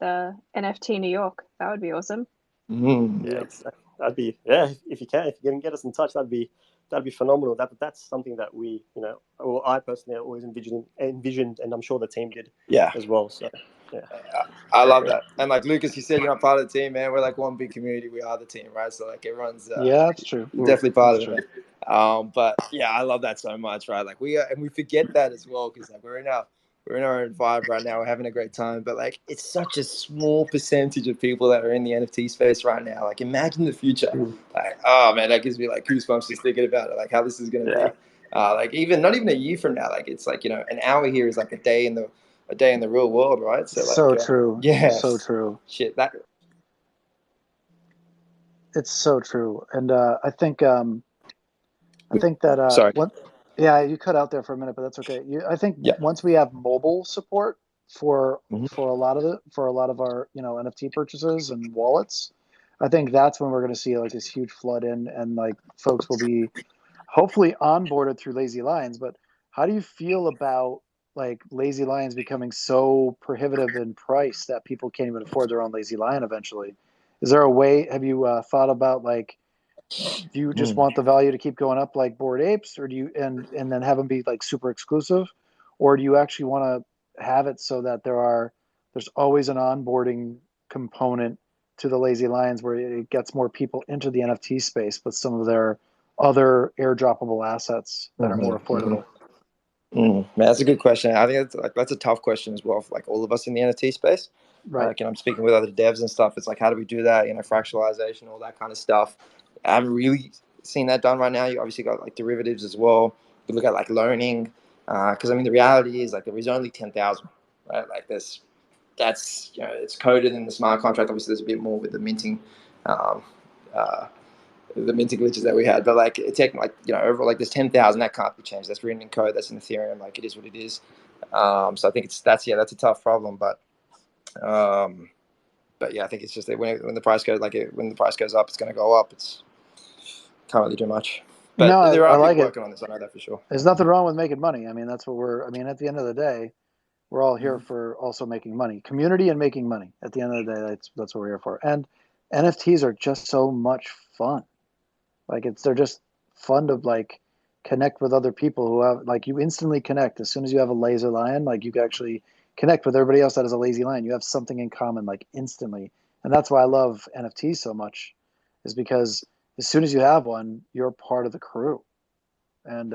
NFT New York. That would be awesome. That'd be if you can get us in touch, that'd be phenomenal. That's something that we I personally always envisioned, and I'm sure the team did as well. So I love that. And like Lucas, you said you're not part of the team, man. We're like one big community. We are the team, right? So like everyone's that's true. Definitely part of it. But yeah, I love that so much, right? Like we forget that as well because like we're in our own vibe right now. We're having a great time, but like it's such a small percentage of people that are in the NFT space right now. Like imagine the future. Like, oh man, that gives me like goosebumps just thinking about it. Like how this is gonna be. Like not even a year from now. Like it's like an hour here is like a day in the real world, right? So like true. Yeah. So true. Shit, that. It's so true, and I think that. Sorry. Yeah, you cut out there for a minute, but that's okay. I think once we have mobile support for a lot of our NFT purchases and wallets, I think that's when we're going to see like this huge flood in, and like folks will be hopefully onboarded through Lazy Lions. But how do you feel about like Lazy Lions becoming so prohibitive in price that people can't even afford their own Lazy Lion eventually? Is there a way? Have you thought about like? Do you just want the value to keep going up like Bored Apes, or do you and then have them be like super exclusive, or do you actually want to have it so that there's always an onboarding component to the Lazy Lions where it gets more people into the NFT space, but some of their other airdroppable assets that are more affordable? Man, that's a good question. I think that's a tough question as well for like all of us in the NFT space. Right. Like, I'm speaking with other devs and stuff. It's like, how do we do that? Fractionalization, all that kind of stuff. I haven't really seen that done right now. You obviously got like derivatives as well. You look at like loaning, because the reality is like there is only 10,000, right? Like that's it's coded in the smart contract. Obviously, there's a bit more with the minting the minting glitches that we had. But like it take like overall like there's 10,000 that can't be changed. That's written in code. That's in Ethereum. Like it is what it is. So I think that's a tough problem. But yeah, I think it's just that when the price goes when the price goes up, it's going to go up. It's can't really do much. But No, there are I like people it. working on this. I know that for sure. There's nothing wrong with making money. I mean, that's what at the end of the day, we're all here for also making money, community and making money. At the end of the day, that's what we're here for. And NFTs are just so much fun. Like they're just fun to like connect with other people who have like you instantly connect as soon as you have a laser lion. Like you can actually connect with everybody else that has a lazy lion. You have something in common like instantly, and that's why I love NFTs so much, is because as soon as you have one, you're part of the crew, and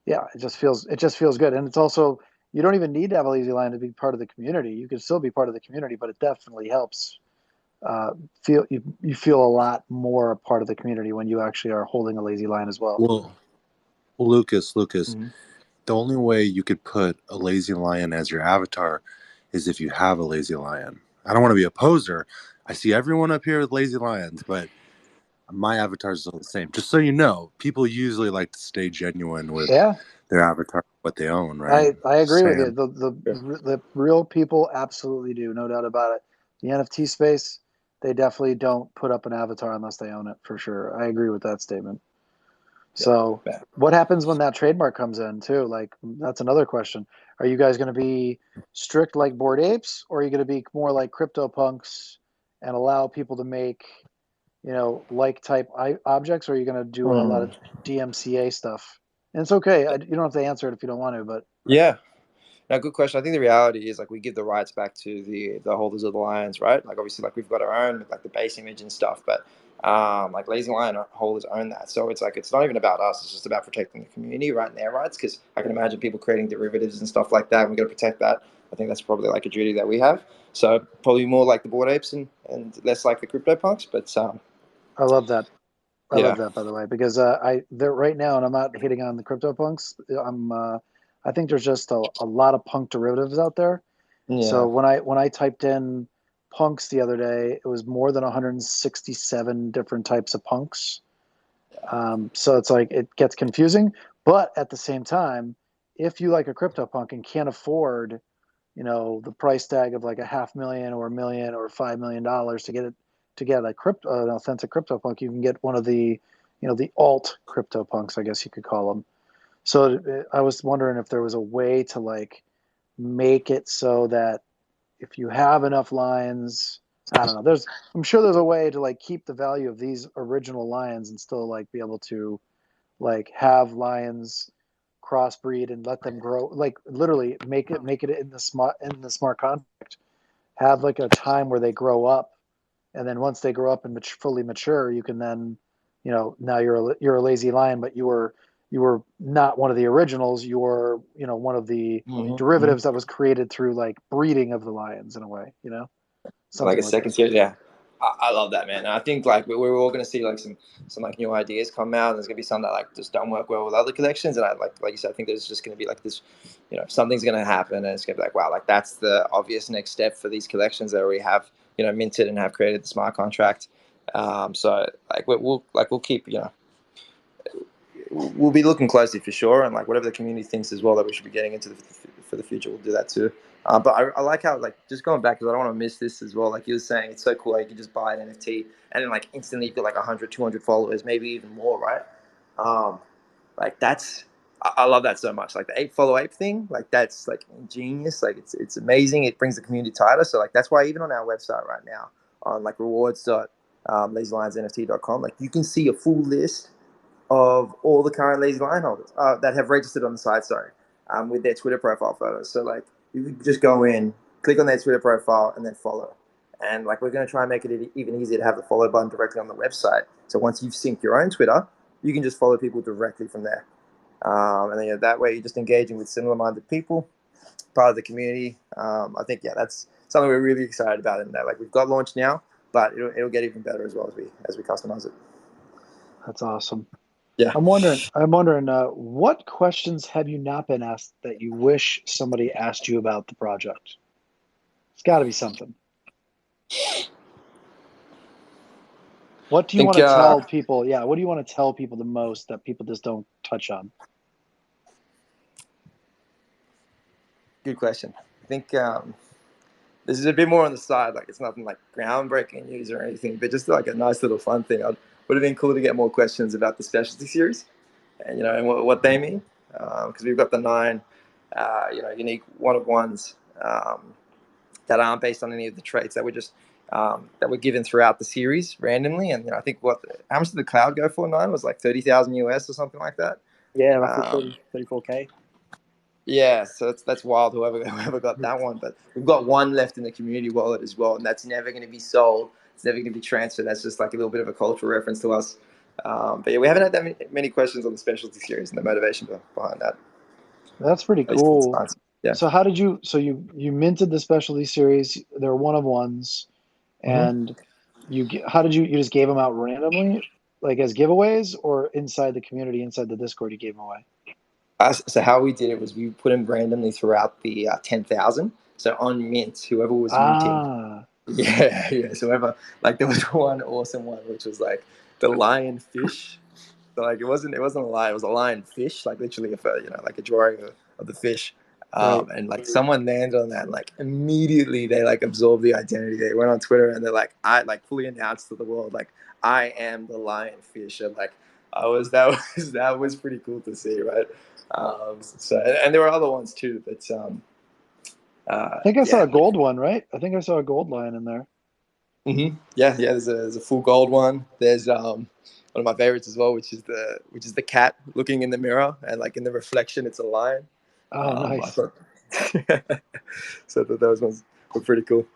yeah, it just feels good. And it's also you don't even need to have a lazy lion to be part of the community. You can still be part of the community, but it definitely helps. You feel a lot more a part of the community when you actually are holding a lazy lion as well. Well, Lucas, the only way you could put a lazy lion as your avatar is if you have a lazy lion. I don't want to be a poser. I see everyone up here with lazy lions, but my avatar is still the same. Just so you know, people usually like to stay genuine with their avatar, what they own, right? I agree with you. The real people absolutely do, no doubt about it. The NFT space, they definitely don't put up an avatar unless they own it, for sure. I agree with that statement. So what happens when that trademark comes in too? Like that's another question. Are you guys going to be strict like Bored Apes, or are you going to be more like CryptoPunks and allow people to make, like type objects, or are you going to do a lot of DMCA stuff? And it's okay. You don't have to answer it if you don't want to, but yeah. No, good question. I think the reality is like we give the rights back to the holders of the lions, right? Like obviously like we've got our own like the base image and stuff, but like Lazy Lion holders own that. So it's like it's not even about us, it's just about protecting the community, right, and their rights, because I can imagine people creating derivatives and stuff like that, and we've got to protect that. I think that's probably like a duty that we have. So probably more like the Bored Apes and less like the CryptoPunks, but I love that. I yeah. love that, by the way, because they're right now, and I'm not hitting on the CryptoPunks. I think there's just a lot of punk derivatives out there. Yeah. So when I typed in punks the other day, it was more than 167 different types of punks. So it's like it gets confusing, but at the same time, if you like a CryptoPunk and can't afford, the price tag of like $500,000 or $1 million or $5 million to get an authentic CryptoPunk, you can get one of the, the alt CryptoPunks, I guess you could call them. So I was wondering if there was a way to like make it so that if you have enough lions, I don't know. I'm sure there's a way to like keep the value of these original lions and still like be able to like have lions crossbreed and let them grow, like literally make it in the smart contract. Have like a time where they grow up, and then once they grow up and fully mature, you can then, now you're a lazy lion, but you were not one of the originals. You were, one of the derivatives that was created through like breeding of the lions in a way, Like a something second tier, yeah. I love that, man. And I think like we're all going to see like some like new ideas come out. There's going to be some that like just don't work well with other collections, and I like you said, I think there's just going to be like this, something's going to happen, and it's going to be like, wow, like that's the obvious next step for these collections that already have minted and have created the smart contract. So like we'll keep we'll be looking closely for sure, and like whatever the community thinks as well that we should be getting into for the future, we'll do that too. But I like how like just going back because I don't want to miss this as well. Like you were saying, it's so cool. Like you can just buy an NFT and then like instantly you get like 100, 200 followers, maybe even more, right? Like that's I love that so much. Like the ape follow ape thing, like that's like ingenious. Like it's amazing. It brings the community tighter. So like that's why even on our website right now on like rewards.lazylionsnft.com, like you can see a full list of all the current Lazy Lion holders that have registered on the site, with their Twitter profile photos. So like you could just go in, click on their Twitter profile, and then follow. And like we're going to try and make it even easier to have the follow button directly on the website. So once you've synced your own Twitter, you can just follow people directly from there. And then that way you're just engaging with similar-minded people, part of the community. I think that's something we're really excited about. And that like we've got launched now, but it'll get even better as well as we customize it. That's awesome. Yeah. I'm wondering, what questions have you not been asked that you wish somebody asked you about the project? It's got to be something. What do you want to tell people? Yeah, what do you want to tell people the most that people just don't touch on? Good question. I think this is a bit more on the side. Like, it's nothing like groundbreaking news or anything, but just like a nice little fun thing. Would have been cool to get more questions about the specialty series, and and what they mean, because we've got the 9, unique one-of-ones that aren't based on any of the traits that were just that were given throughout the series randomly. And I think how much did the cloud go for? 9 was like 30,000 US or something like that. Yeah, roughly 34K. Yeah, so that's wild. Whoever got that one, but we've got 1 left in the community wallet as well, and that's never going to be sold. It's never going to be transferred. That's just like a little bit of a cultural reference to us. But yeah, we haven't had that many questions on the specialty series and the motivation behind that. That's pretty cool. Yeah. So how did you? So you minted the specialty series. They're one-of-ones, and how did you just gave them out randomly, like as giveaways, or inside the community, inside the Discord, you gave them away? So how we did it was we put them randomly throughout the 10,000. So on mint, whoever was minting. Yeah. So there was one awesome one, which was like the lion fish. So like it wasn't a lion, it was a lion fish, like literally like a drawing of the fish. And like someone landed on that, and like immediately they like absorbed the identity. They went on Twitter and they're like, I like fully announced to the world, like, I am the lion fish. And like that was pretty cool to see, right? And there were other ones too, but I think I saw a gold one, right? I think I saw a gold lion in there. Yeah. There's a full gold one. There's one of my favorites as well, which is the cat looking in the mirror, and like in the reflection, it's a lion. Oh, nice. So those ones were pretty cool.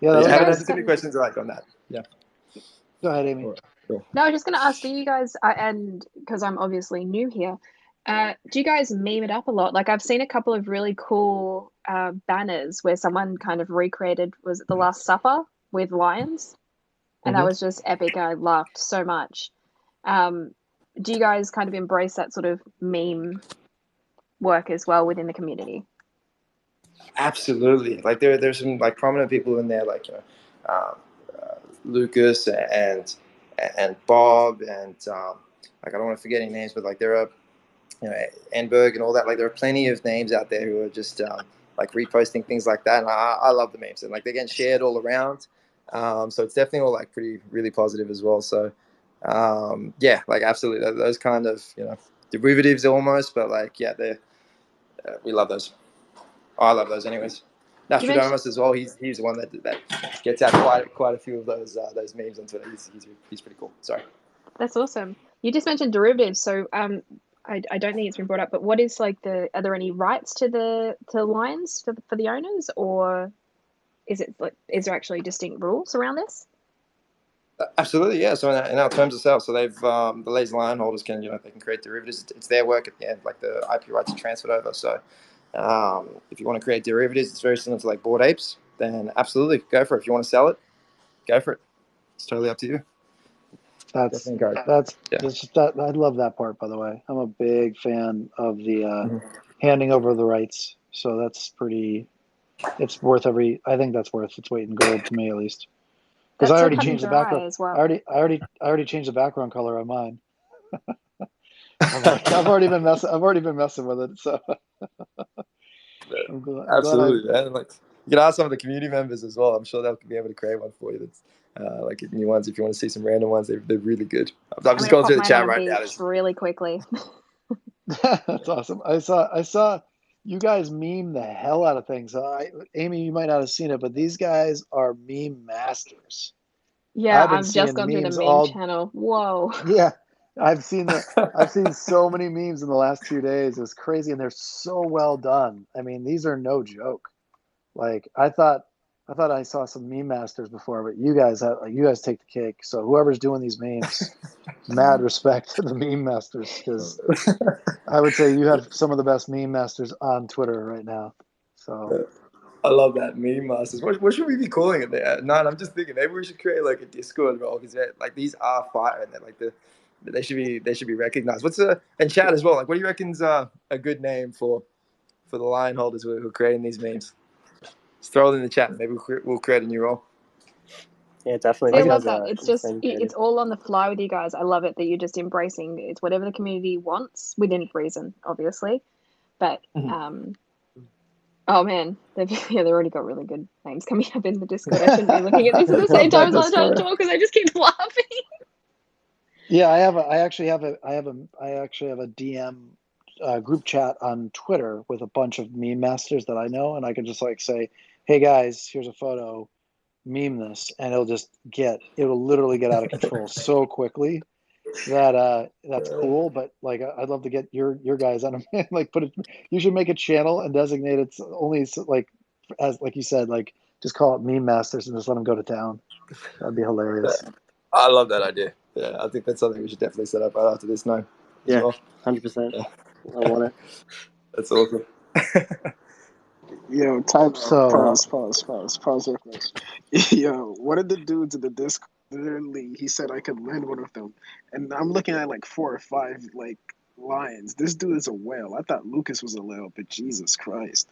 Yeah, I haven't had too many questions like on that. Yeah. Go ahead, Amy. No, I was just going to ask, do you guys, and because I'm obviously new here, do you guys meme it up a lot? Like, I've seen a couple of really cool banners where someone kind of recreated, was it The Last Supper with lions? And that was just epic. I laughed so much. Do you guys kind of embrace that sort of meme work as well within the community? Absolutely. Like there's some like prominent people in there, like Lucas and Bob, and like I don't want to forget any names, but like there are Enberg and all that. Like there are plenty of names out there who are just like reposting things like that, and I love the memes, and like they're getting shared all around. So it's definitely all like really positive as well. So yeah, like absolutely those kind of derivatives almost, but like yeah, we love those. I love those anyways. Nostradamus as well. He's the one that gets out quite a few of those memes on Twitter. He's pretty cool. Sorry. That's awesome. You just mentioned derivatives, so I don't think it's been brought up, but what is like are there any rights to lines for the owners, or is there actually distinct rules around this? Absolutely, yeah. So in our terms of sale, so they've the Lazy Lion holders can they can create derivatives. It's their work at the end, like the IP rights are transferred over. So if you want to create derivatives, it's very similar to like Bored Apes. Then absolutely go for it. If you want to sell it, go for it. It's totally up to you. I love that part, by the way. I'm a big fan of the handing over the rights. So that's it's worth I think that's worth its weight in gold to me, at least. Because I already changed the background as well. I already changed the background color on mine. I've already been messing with it. So absolutely, man. Like you can ask some of the community members as well. I'm sure they'll be able to create one for you. That's like new ones. If you want to see some random ones, they're really good. I'm just going through the chat right now. Really quickly. That's awesome. I saw you guys meme the hell out of things. Amy, you might not have seen it, but these guys are meme masters. Yeah, I've just gone through the meme channel. Whoa. Yeah, I've seen so many memes in the last 2 days. It was crazy, and they're so well done. I mean, these are no joke. Like I thought I saw some meme masters before, but you guys take the cake. So whoever's doing these memes, mad respect to the meme masters, because I would say you have some of the best meme masters on Twitter right now. So I love that, meme masters. What should we be calling it? No, I'm just thinking maybe we should create like a Discord role, because like these are fire, and they're like they should be recognized. And chat as well? Like what do you reckon's a good name for the lion holders who are creating these memes? Just throw it in the chat. Maybe we'll create a new role. Yeah, definitely. See, I You love guys that. are It's just insanely creative. it's all on the fly with you guys. I love it that you're just embracing it's whatever the community wants within reason, obviously. But oh man, they've already got really good names coming up in the Discord. I shouldn't be looking at this at the same time as I'm trying to talk because I just keep laughing. Yeah, I actually have a DM group chat on Twitter with a bunch of meme masters that I know, and I can just like say, "Hey guys, here's a photo, meme this," and it'll literally get out of control so quickly that that's cool. But like, I'd love to get your guys on a like you should make a channel and designate it's only like as like you said, like just call it meme masters and just let them go to town. That'd be hilarious. I love that idea. Yeah, I think that's something we should definitely set up right after this now. Yeah, Well. 100%. Yeah. I want it. That's awesome. Yo, time So, pause real quick. Yo, one of the dudes in the Discord, literally, he said I could lend one of them, and I'm looking at like 4 or 5 like lions. This dude is a whale. I thought Lucas was a whale, but Jesus Christ,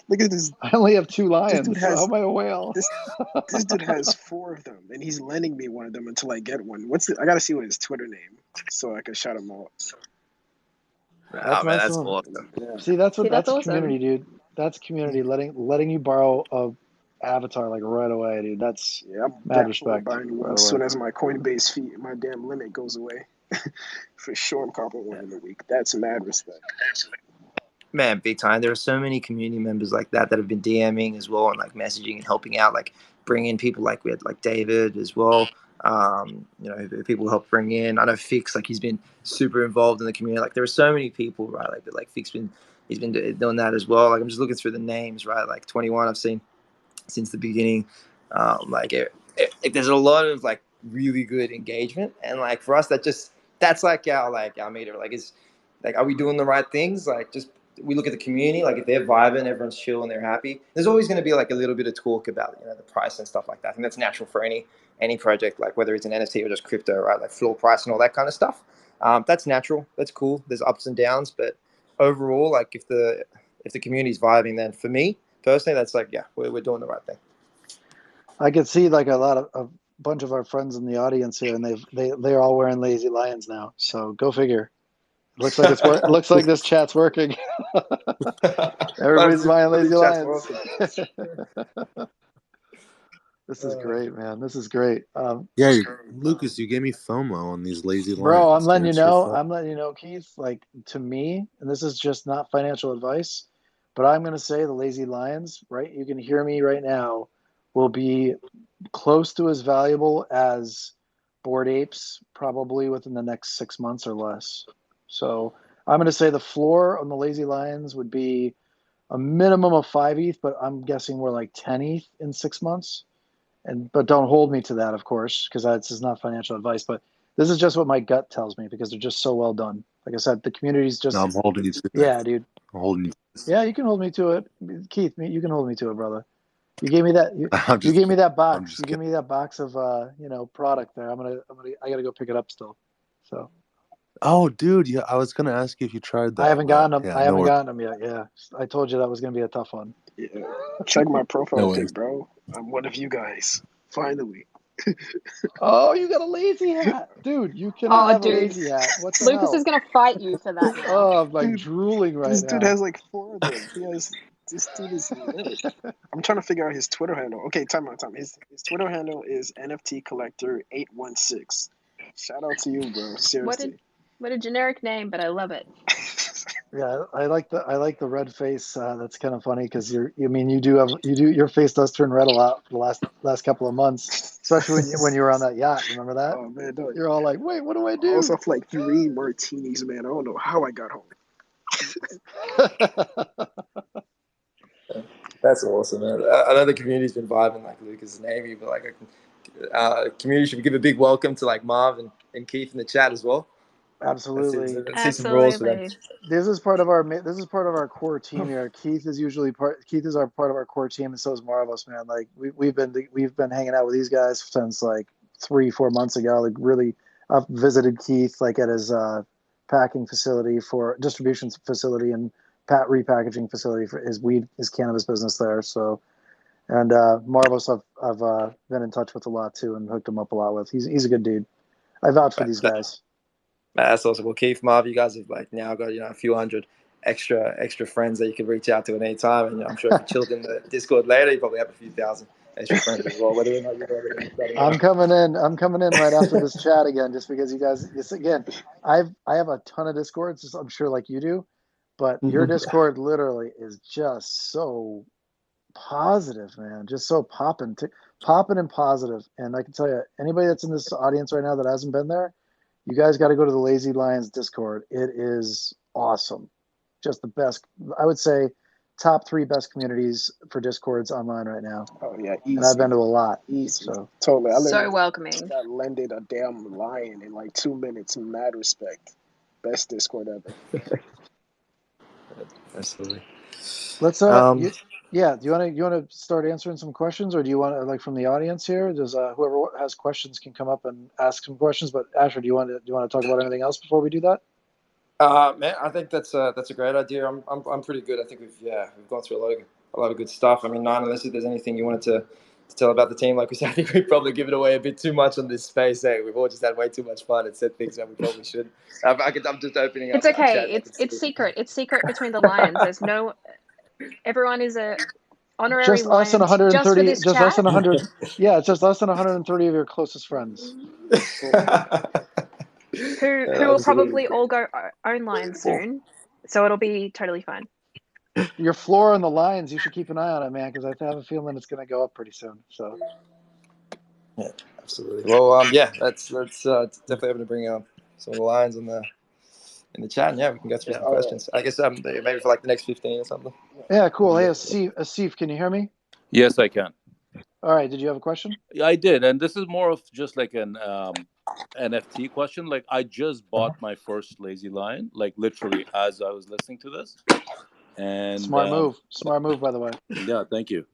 look at this. I only have 2 lions. This dude So has how am I a whale? this dude has 4 of them, and he's lending me one of them until I get one. I gotta see what his Twitter name, so I can shout him out. That's nice. That's awesome. Yeah. See, that's awesome. community, dude. That's community letting you borrow a avatar like right away, dude. That's I'm mad respect. buying one as soon as my Coinbase fee, my damn limit goes away. For sure, I'm copping one in a week. That's mad respect. Man, big time. There are so many community members like that have been DMing as well and like messaging and helping out, like bringing people like we had like David as well. People help bring in. I know Fix, like he's been super involved in the community. Like there are so many people, right? Like Fix he's been doing that as well. Like I'm just looking through the names, right? Like 21 I've seen since the beginning. There's a lot of like really good engagement, and like for us that's like our meter. Like it's like, are we doing the right things? Like just we look at the community, like if they're vibing, everyone's chill and they're happy. There's always going to be like a little bit of talk about the price and stuff like that. I think that's natural for any project, like whether it's an NFT or just crypto, right? Like floor price and all that kind of stuff. That's natural. That's cool. There's ups and downs, but overall, like if the community's vibing, then for me personally, that's like we're doing the right thing. I could see like a bunch of our friends in the audience here, and they're all wearing Lazy Lions now. So go figure. Looks like it's work. Looks like this chat's working. Everybody's buying Lazy Lions. This is great, man. This is great. Lucas, you gave me FOMO on these Lazy Lions. Bro, I'm letting you know, Keith, like to me, and this is just not financial advice, but I'm going to say the Lazy Lions, right? You can hear me right now, will be close to as valuable as Bored Apes probably within the next 6 months or less. So I'm going to say the floor on the Lazy Lions would be a minimum of 5 ETH, but I'm guessing we're like 10 ETH in 6 months. But don't hold me to that, of course, because this is not financial advice. But this is just what my gut tells me because they're just so well done. Like I said, the community's just. No, I'm holding you to it. Yeah, dude. I'm holding you. Yeah, you can hold me to it, Keith. You can hold me to it, brother. You gave me that. You gave me that box. You gave me that box of product there. I gotta go pick it up still. So. Oh, dude, yeah, I was gonna ask you if you tried that. I haven't gotten them. Yeah, I haven't gotten them yet. Yeah, I told you that was gonna be a tough one. Yeah. Check my profile pic, bro. I'm one of you guys. Finally. Oh, you got a lazy hat, dude. You cannot have a lazy hat. What the Lucas hell? is gonna fight you for that now. Oh, I'm like drooling right now. This dude has like 4 of them. This dude is lit. I'm trying to figure out his Twitter handle. Okay, time. His Twitter handle is NFT Collector 816. Shout out to you, bro. Seriously. What a generic name, but I love it. Yeah, I like the red face. That's kind of funny because your face does turn red a lot for the last couple of months, especially when you were on that yacht. Remember that? Oh man, no. You're all like, wait, what do I do? I was off like 3 martinis, man. I don't know how I got home. That's awesome, man. I know the community's been vibing like Lucas and Amy, but like community should give a big welcome to like Marv and Keith in the chat as well. Absolutely. Let's see some rules for them. This is part of our core team here. Keith is our part of our core team, and so is Marvelous, man. Like we've been hanging out with these guys since like 3-4 months ago. Like really, I've visited Keith like at his packing facility for distribution facility and repackaging facility for his cannabis business there. So, And Marvos, I've been in touch with a lot too, and hooked him up a lot with. He's a good dude. I vouch for these guys. That's awesome. Well, Keith, Marv, you guys have like now got a few hundred extra friends that you can reach out to at any time, and I'm sure if you chilled in the Discord later, you probably have a few thousand extra friends as well. Whether or not you're I'm coming in right after this chat again, just because you guys. Again, I have a ton of Discords, I'm sure, like you do, but your Discord literally is just so positive, man. Just so popping and positive. And I can tell you, anybody that's in this audience right now that hasn't been there, you guys got to go to the Lazy Lions Discord. It is awesome. Just the best. I would say top 3 best communities for Discords online right now. Oh yeah, easy. And I've been to a lot. Easy. So totally. So welcoming. Got lended a damn lion in like 2 minutes. Mad respect. Best Discord ever. Absolutely. Let's do you want to start answering some questions, or do you want to, like, from the audience here? Does whoever has questions can come up and ask some questions? But Ashur, do you want to talk about anything else before we do that? Man, I think that's a great idea. I'm pretty good. I think we've gone through a lot of good stuff. I mean, Nine, unless there's anything you wanted to tell about the team, like we said, I think we probably give it away a bit too much on this space. We've all just had way too much fun and said things that we probably should. I'm just opening up. It's okay. It's secret. It's secret between the lions. There's no. Everyone is a honorary just lion. Us and 130. Just for this just chat? us and 100. Yeah, it's just us and 130 of your closest friends. Who will probably all go own lions soon, so it'll be totally fine. Your floor on the Lions, you should keep an eye on it, man, because I have a feeling it's going to go up pretty soon. So, yeah, absolutely. Well, that's definitely having to bring some of the Lions in the chat, and we can go through some questions. I guess maybe for like the next 15 or something. Yeah, cool. Hey, Asif, can you hear me? Yes, I can. All right. Did you have a question? Yeah, I did, and this is more of just like an NFT question. Like, I just bought my first Lazy Lion, like literally as I was listening to this. And smart move, by the way. Yeah, thank you.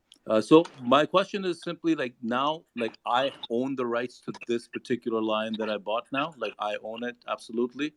So my question is simply like, now, like, I own the rights to this particular lion that I bought now. Like, I own it absolutely.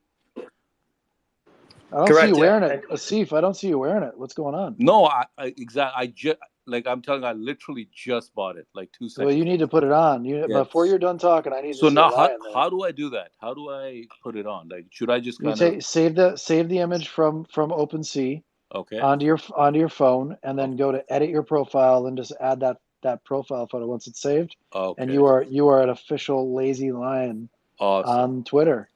I don't see you wearing it, Asif. I don't see you wearing it. What's going on? No, exactly. I'm telling you, I literally just bought it like 2 seconds. Well, you need to put it on. Before you're done talking, I need to see now, a lion how do I do that? How do I put it on? Like, should I just save the image from OpenSea? Okay. Onto your phone, and then go to edit your profile and just add that profile photo once it's saved. Okay. And you are an official Lazy Lion on Twitter.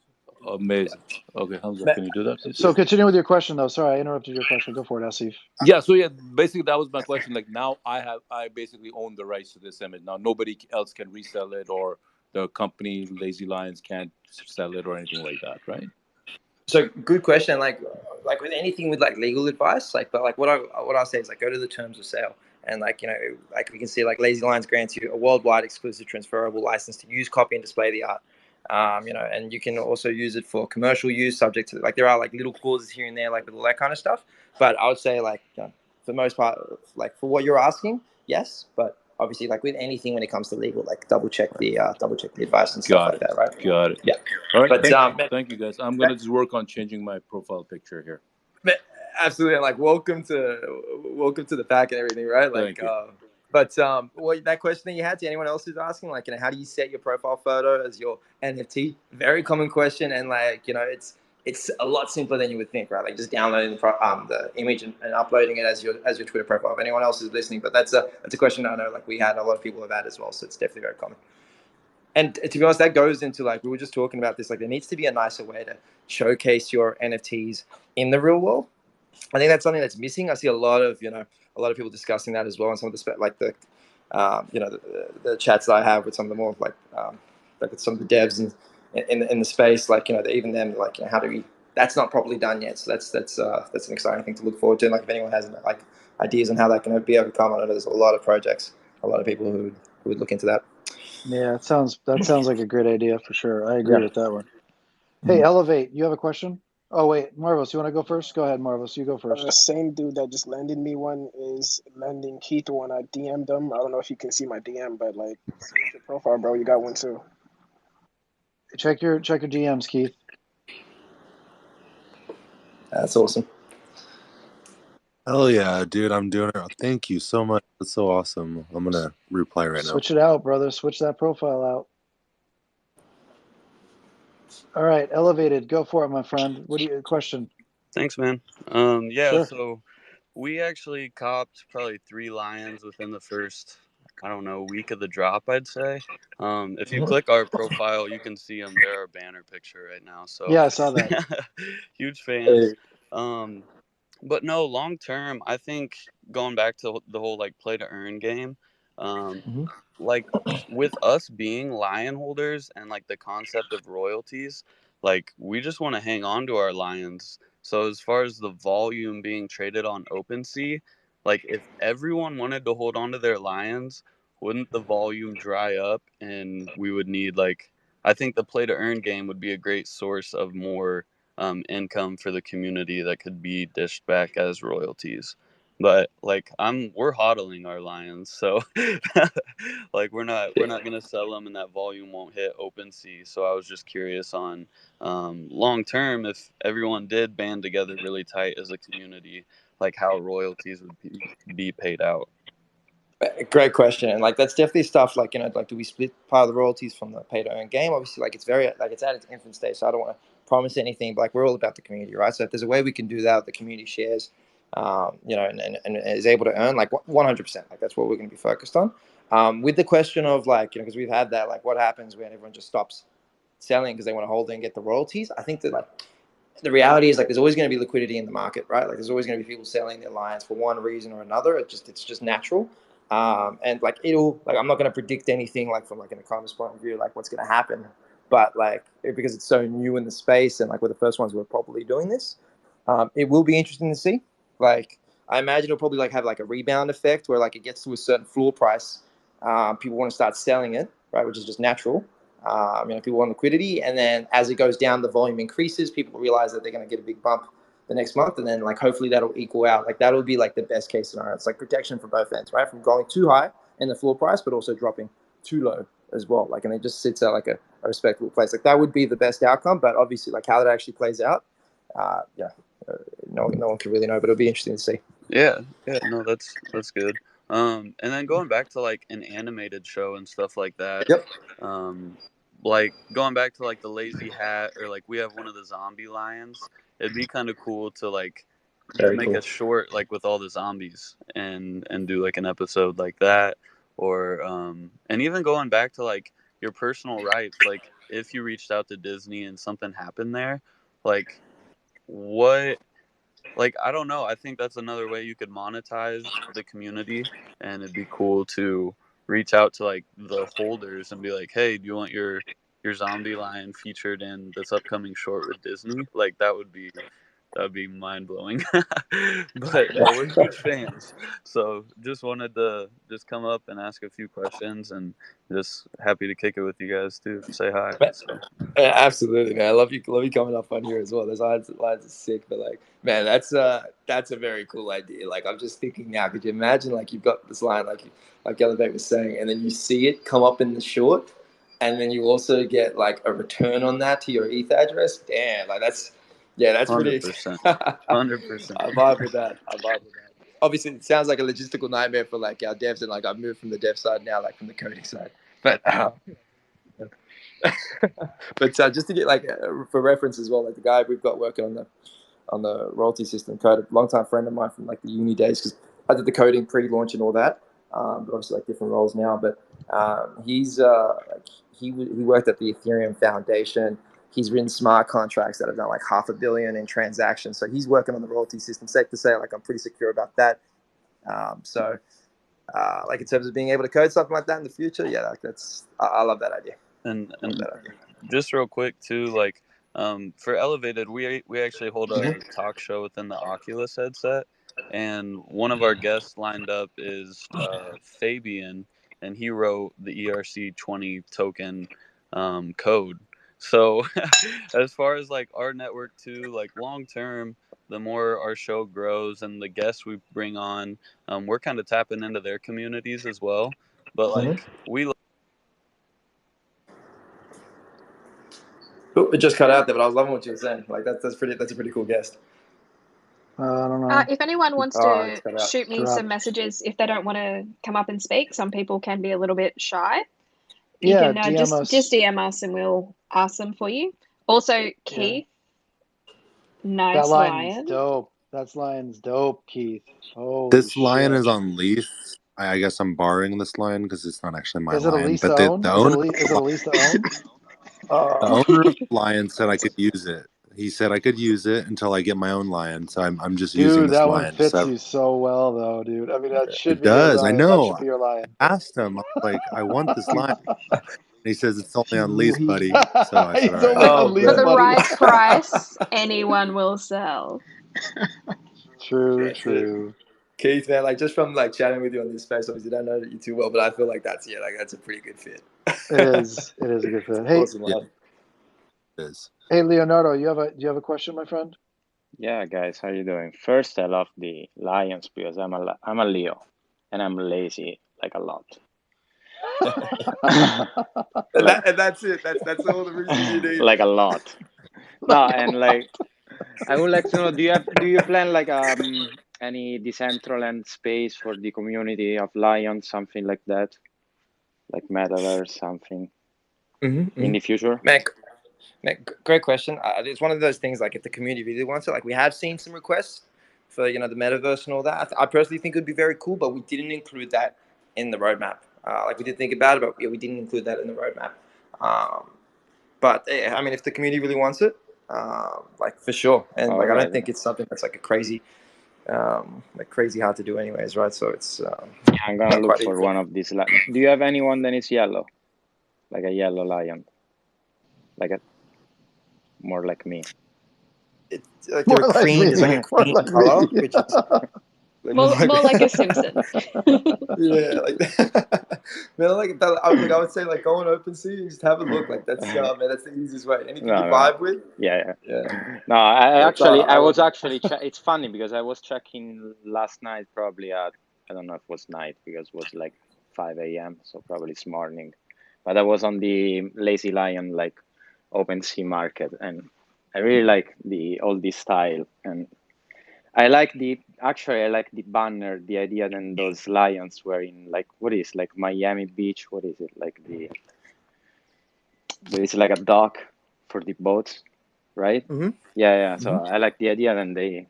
Amazing. Okay, Hamza, can you do that, please? So continue with your question, though. Sorry, I interrupted your question. Go for it, Asif. Yeah. So basically that was my question. Like, now I basically own the rights to this image. Now nobody else can resell it, or the company Lazy Lions can't sell it or anything like that, right? So good question. Like with anything with like legal advice, but what I say is like go to the terms of sale, and like we can see like Lazy Lions grants you a worldwide exclusive transferable license to use, copy, and display the art. And you can also use it for commercial use, subject to like there are like little clauses here and there, like with all that kind of stuff. But I would say like for the most part, like for what you're asking, yes. But obviously, like with anything when it comes to legal, like double check the advice and stuff like that, right? Got it. Yeah. All right. But thank you guys. I'm gonna just work on changing my profile picture here. Absolutely, and like welcome to the pack and everything, right? Like, that question that you had to anyone else who's asking, like, how do you set your profile photo as your NFT? Very common question, and like, it's a lot simpler than you would think, right? Like just downloading the image and uploading it as your Twitter profile. If anyone else is listening, but that's a question I know like we had a lot of people have had as well, so it's definitely very common. And to be honest, that goes into like we were just talking about this. Like there needs to be a nicer way to showcase your NFTs in the real world. I think that's something that's missing. I see a lot of people discussing that as well, and some of the the chats that I have with some of the more like with some of the devs and in the space, like even them like how do we? That's not properly done yet. So that's an exciting thing to look forward to. And like if anyone has like ideas on how that can be overcome, I know there's a lot of projects, a lot of people who would look into that. Yeah, that sounds like a great idea for sure. I agree with that one. Hey, Elevate, you have a question? Oh wait, Marvos, you want to go first? Go ahead, Marvos. You go first. The same dude that just lended me one is lending Keith one. I DM'd him. I don't know if you can see my DM, but like, your profile, bro. You got one too. Check your DMs, Keith. That's awesome. Hell yeah, dude! I'm doing it. Thank you so much. That's so awesome. I'm gonna reply right now. Switch it out, brother. Switch that profile out. All right, Elevated. Go for it, my friend. What do you question? Thanks, man. Yeah, Sure. so we actually copped probably 3 lions within the first, I don't know, week of the drop, I'd say. If you click our profile, you can see them. They're our banner picture right now. So Yeah, I saw that. huge fans. But no, long term, I think going back to the whole like play to earn game, like with us being lion holders and like the concept of royalties, like we just want to hang on to our lions. So as far as the volume being traded on OpenSea, like if everyone wanted to hold on to their lions, wouldn't the volume dry up and we would need like, I think the play to earn game would be a great source of more income for the community that could be dished back as royalties. But like we're hodling our lions, so like we're not gonna sell them, and that volume won't hit OpenSea. So I was just curious on long term, if everyone did band together really tight as a community, like how royalties would be paid out. Great question, and like that's definitely stuff like like do we split part of the royalties from the pay to earn game? Obviously, like it's very like it's at its infant stage, so I don't want to promise anything. But like we're all about the community, right? So if there's a way we can do that, the community shares, and is able to earn like 100%. Like that's what we're going to be focused on. With the question of like because we've had that like what happens when everyone just stops selling because they want to hold it and get the royalties. I think that like the reality is like there's always going to be liquidity in the market, right? Like there's always going to be people selling their lines for one reason or another. It's just natural. And like it'll like I'm not going to predict anything like from like an economist point of view like what's going to happen, but like because it's so new in the space and like we're the first ones who are properly doing this, it will be interesting to see. Like I imagine it'll probably like have like a rebound effect where like it gets to a certain floor price, people want to start selling it, right, which is just natural. People want liquidity, and then as it goes down, the volume increases. People realize that they're going to get a big bump the next month, and then like hopefully that'll equal out. Like that'll be like the best case scenario. It's like protection for both ends, right? From going too high in the floor price, but also dropping too low as well. Like, and it just sits at like a respectable place. Like that would be the best outcome, but obviously, like how that actually plays out, no one can really know. But it'll be interesting to see. Yeah, no, that's good. And then going back to like an animated show and stuff like that. Yep. Like going back to like the Lazy Hat, or like we have one of the zombie lions. It'd be kind of cool to like Very make cool. a short like with all the zombies and do like an episode like that, or and even going back to like your personal rights, like if you reached out to Disney and something happened there, like what, like I don't know, I think that's another way you could monetize the community, and it'd be cool to reach out to like the holders and be like, hey, do you want your zombie lion featured in this upcoming short with Disney? Like that'd be mind blowing. But no, we're huge fans. So just wanted to just come up and ask a few questions, and just happy to kick it with you guys too. Say hi. So. Yeah, absolutely, man. I love you coming up on here as well. Those lines are sick, but like, man, that's a very cool idea. Like, I'm just thinking now. Could you imagine like you've got this line like Elevate was saying, and then you see it come up in the short, and then you also get like a return on that to your ETH address. Damn, like that's pretty. 100%. I 100%. vibe with that. Obviously, it sounds like a logistical nightmare for like our devs, and like I've moved from the dev side now, like from the coding side, but. But just to get like for reference as well, like the guy we've got working on the royalty system code, a longtime friend of mine from like the uni days, because I did the coding pre-launch and all that, but obviously like different roles now. But he's like he worked at the Ethereum Foundation. He's written smart contracts that have done like $500 million in transactions. So he's working on the royalty system. Safe to say, like I'm pretty secure about that. Like in terms of being able to code something like that in the future, yeah, like I love that idea. And just real quick too, like for Elevated, we actually hold a talk show within the Oculus headset, and one of our guests lined up is Fabian, and he wrote the ERC20 token code. So as far as like our network too, like long term, the more our show grows and the guests we bring on, we're kind of tapping into their communities as well. But like It just cut out there, but I was loving what you were saying. Like that's a pretty cool guest. I don't know. If anyone wants Oh, it's to cut out. shoot me Dropped. some messages, if they don't want to come up and speak, some people can be a little bit shy. You Yeah, can DM us. just DM us and we'll ask them for you. Also, Keith, nice That lion's lion. dope. That lion's dope, Keith. Holy This shit. lion is on lease. I guess I'm borrowing this lion because it's not actually my Is it a lion. lease But to own? the Is owner, it a lease to own? the owner of the lion said I could use it. He said I could use it until I get my own lion. So I'm just using Dude, this that one lion. fits So you so well, though, dude. I mean, that should it be your does. I lion. That should know. be your lion. I asked him. I was like, I want this lion. And he says it's only on lease, He's buddy. So I said, all right. only Oh, on lease, For the buddy. right price, anyone will sell. True. Keith, man, like just from like chatting with you on this space, obviously don't know you too well, but I feel like that's a pretty good fit. It is a good fit. Hey, Awesome, man. It is. hey, Leonardo, do you have a question, my friend? Yeah, guys, how you doing? First, I love the lions because I'm a Leo, and I'm lazy like a lot. And that's it. That's all the reasons you need. Like a lot. No, and like I would like to know, do you plan like any Decentraland space for the community of lions, something like that, like metaverse, something in the future? Man, great question. It's one of those things like if the community really wants it, like we have seen some requests for the metaverse and all that. I personally think it would be very cool, but we didn't include that in the roadmap. Like we did think about it, but we didn't include that in the roadmap. But I mean, if the community really wants it, like for sure, and like I don't think it's something that's like a crazy hard to do anyways, right? So it's Yeah, I'm gonna look for one of these. Do you have anyone that is yellow, like a yellow lion, more like me? It's like they're a cream, it's like a cream color, which is more like a Simpson. Yeah, like man, like that, I would say like go on OpenSea and just have a look. Like that's man, that's the easiest way. Anything you vibe with. Yeah. Yeah. No, I was actually. It's funny because I was checking last night, probably at, I don't know if it was night because it was like 5 a.m. So probably it's morning, but I was on the Lazy Lion like OpenSea market, and I really like all this style, and I like the banner, the idea that those lions were in like Miami Beach. What is it like there is like a dock for the boats, right? Mm-hmm. Yeah. So I like the idea that they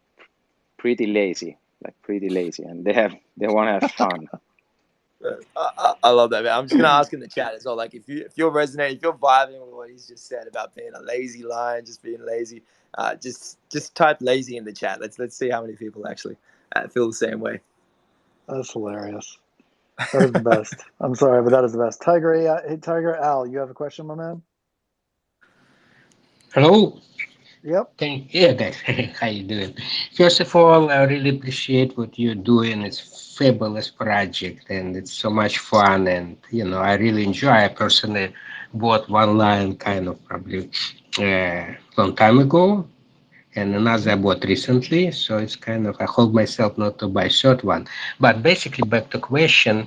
pretty lazy, and they want to have fun. I love that, man. I'm just gonna ask in the chat as well. Like if you're resonating, if you're vibing with what he's just said about being a lazy lion, just being lazy, just type lazy in the chat. Let's see how many people actually feel the same way. That's hilarious. That is the best. I'm sorry, but that is the best. Tiger Al, you have a question, my man? Hello. Yep. Yeah, guys. How you doing? First of all, I really appreciate what you're doing. It's fabulous project, and it's so much fun. And I really enjoy. I personally bought one line kind of probably long time ago, and another I bought recently. So it's kind of I hold myself not to buy third one. But basically, back to question: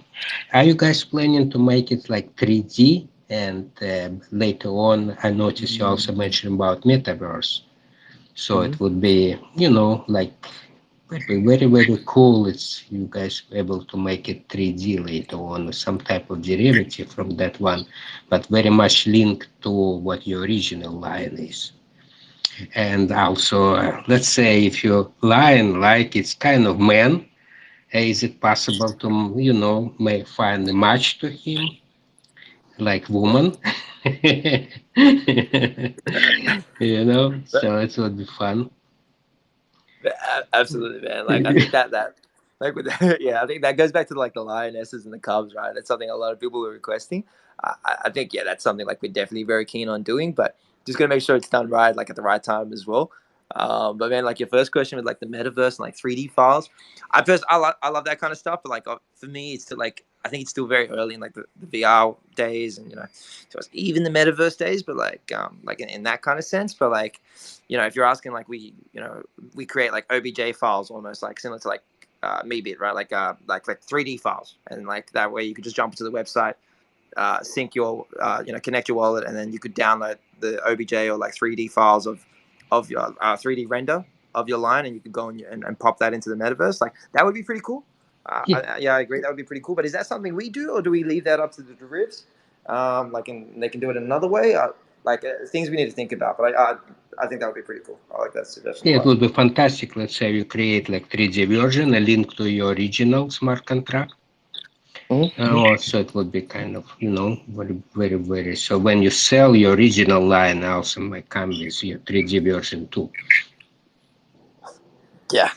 are you guys planning to make it like 3D? And later on, I noticed you also mentioned about metaverse. So it would be, like very, very cool. It's you guys able to make it 3D later on, some type of derivative from that one, but very much linked to what your original line is. And also, let's say if your line like it's kind of man, is it possible to, may find a match to him, like woman? So it would be fun. Absolutely, man. Like I think that like with yeah, I think that goes back to like the lionesses and the cubs, right? That's something a lot of people are requesting. I think that's something like we're definitely very keen on doing, but just gonna make sure it's done right, like at the right time as well. But man, like your first question with like the metaverse and like 3D files, I love that kind of stuff. But like for me, it's still like I think it's still very early in like the VR days, and so it's even the metaverse days. But like in that kind of sense. But like if you're asking like we create like OBJ files almost like similar to like Meebit, right? Like 3D files, and like that way you could just jump to the website, sync your connect your wallet, and then you could download the OBJ or like 3D files of your 3D render of your line, and you could go and pop that into the metaverse. Like that would be pretty cool. I agree. That would be pretty cool. But is that something we do, or do we leave that up to the derivatives? And they can do it another way. Things we need to think about. But I think that would be pretty cool. I like that suggestion. Yeah, it would be fantastic. Let's say you create like 3D version, a link to your original smart contract. Also, it would be kind of, very, very, very. So when you sell your original line, also might come with your 3D version too. Yeah,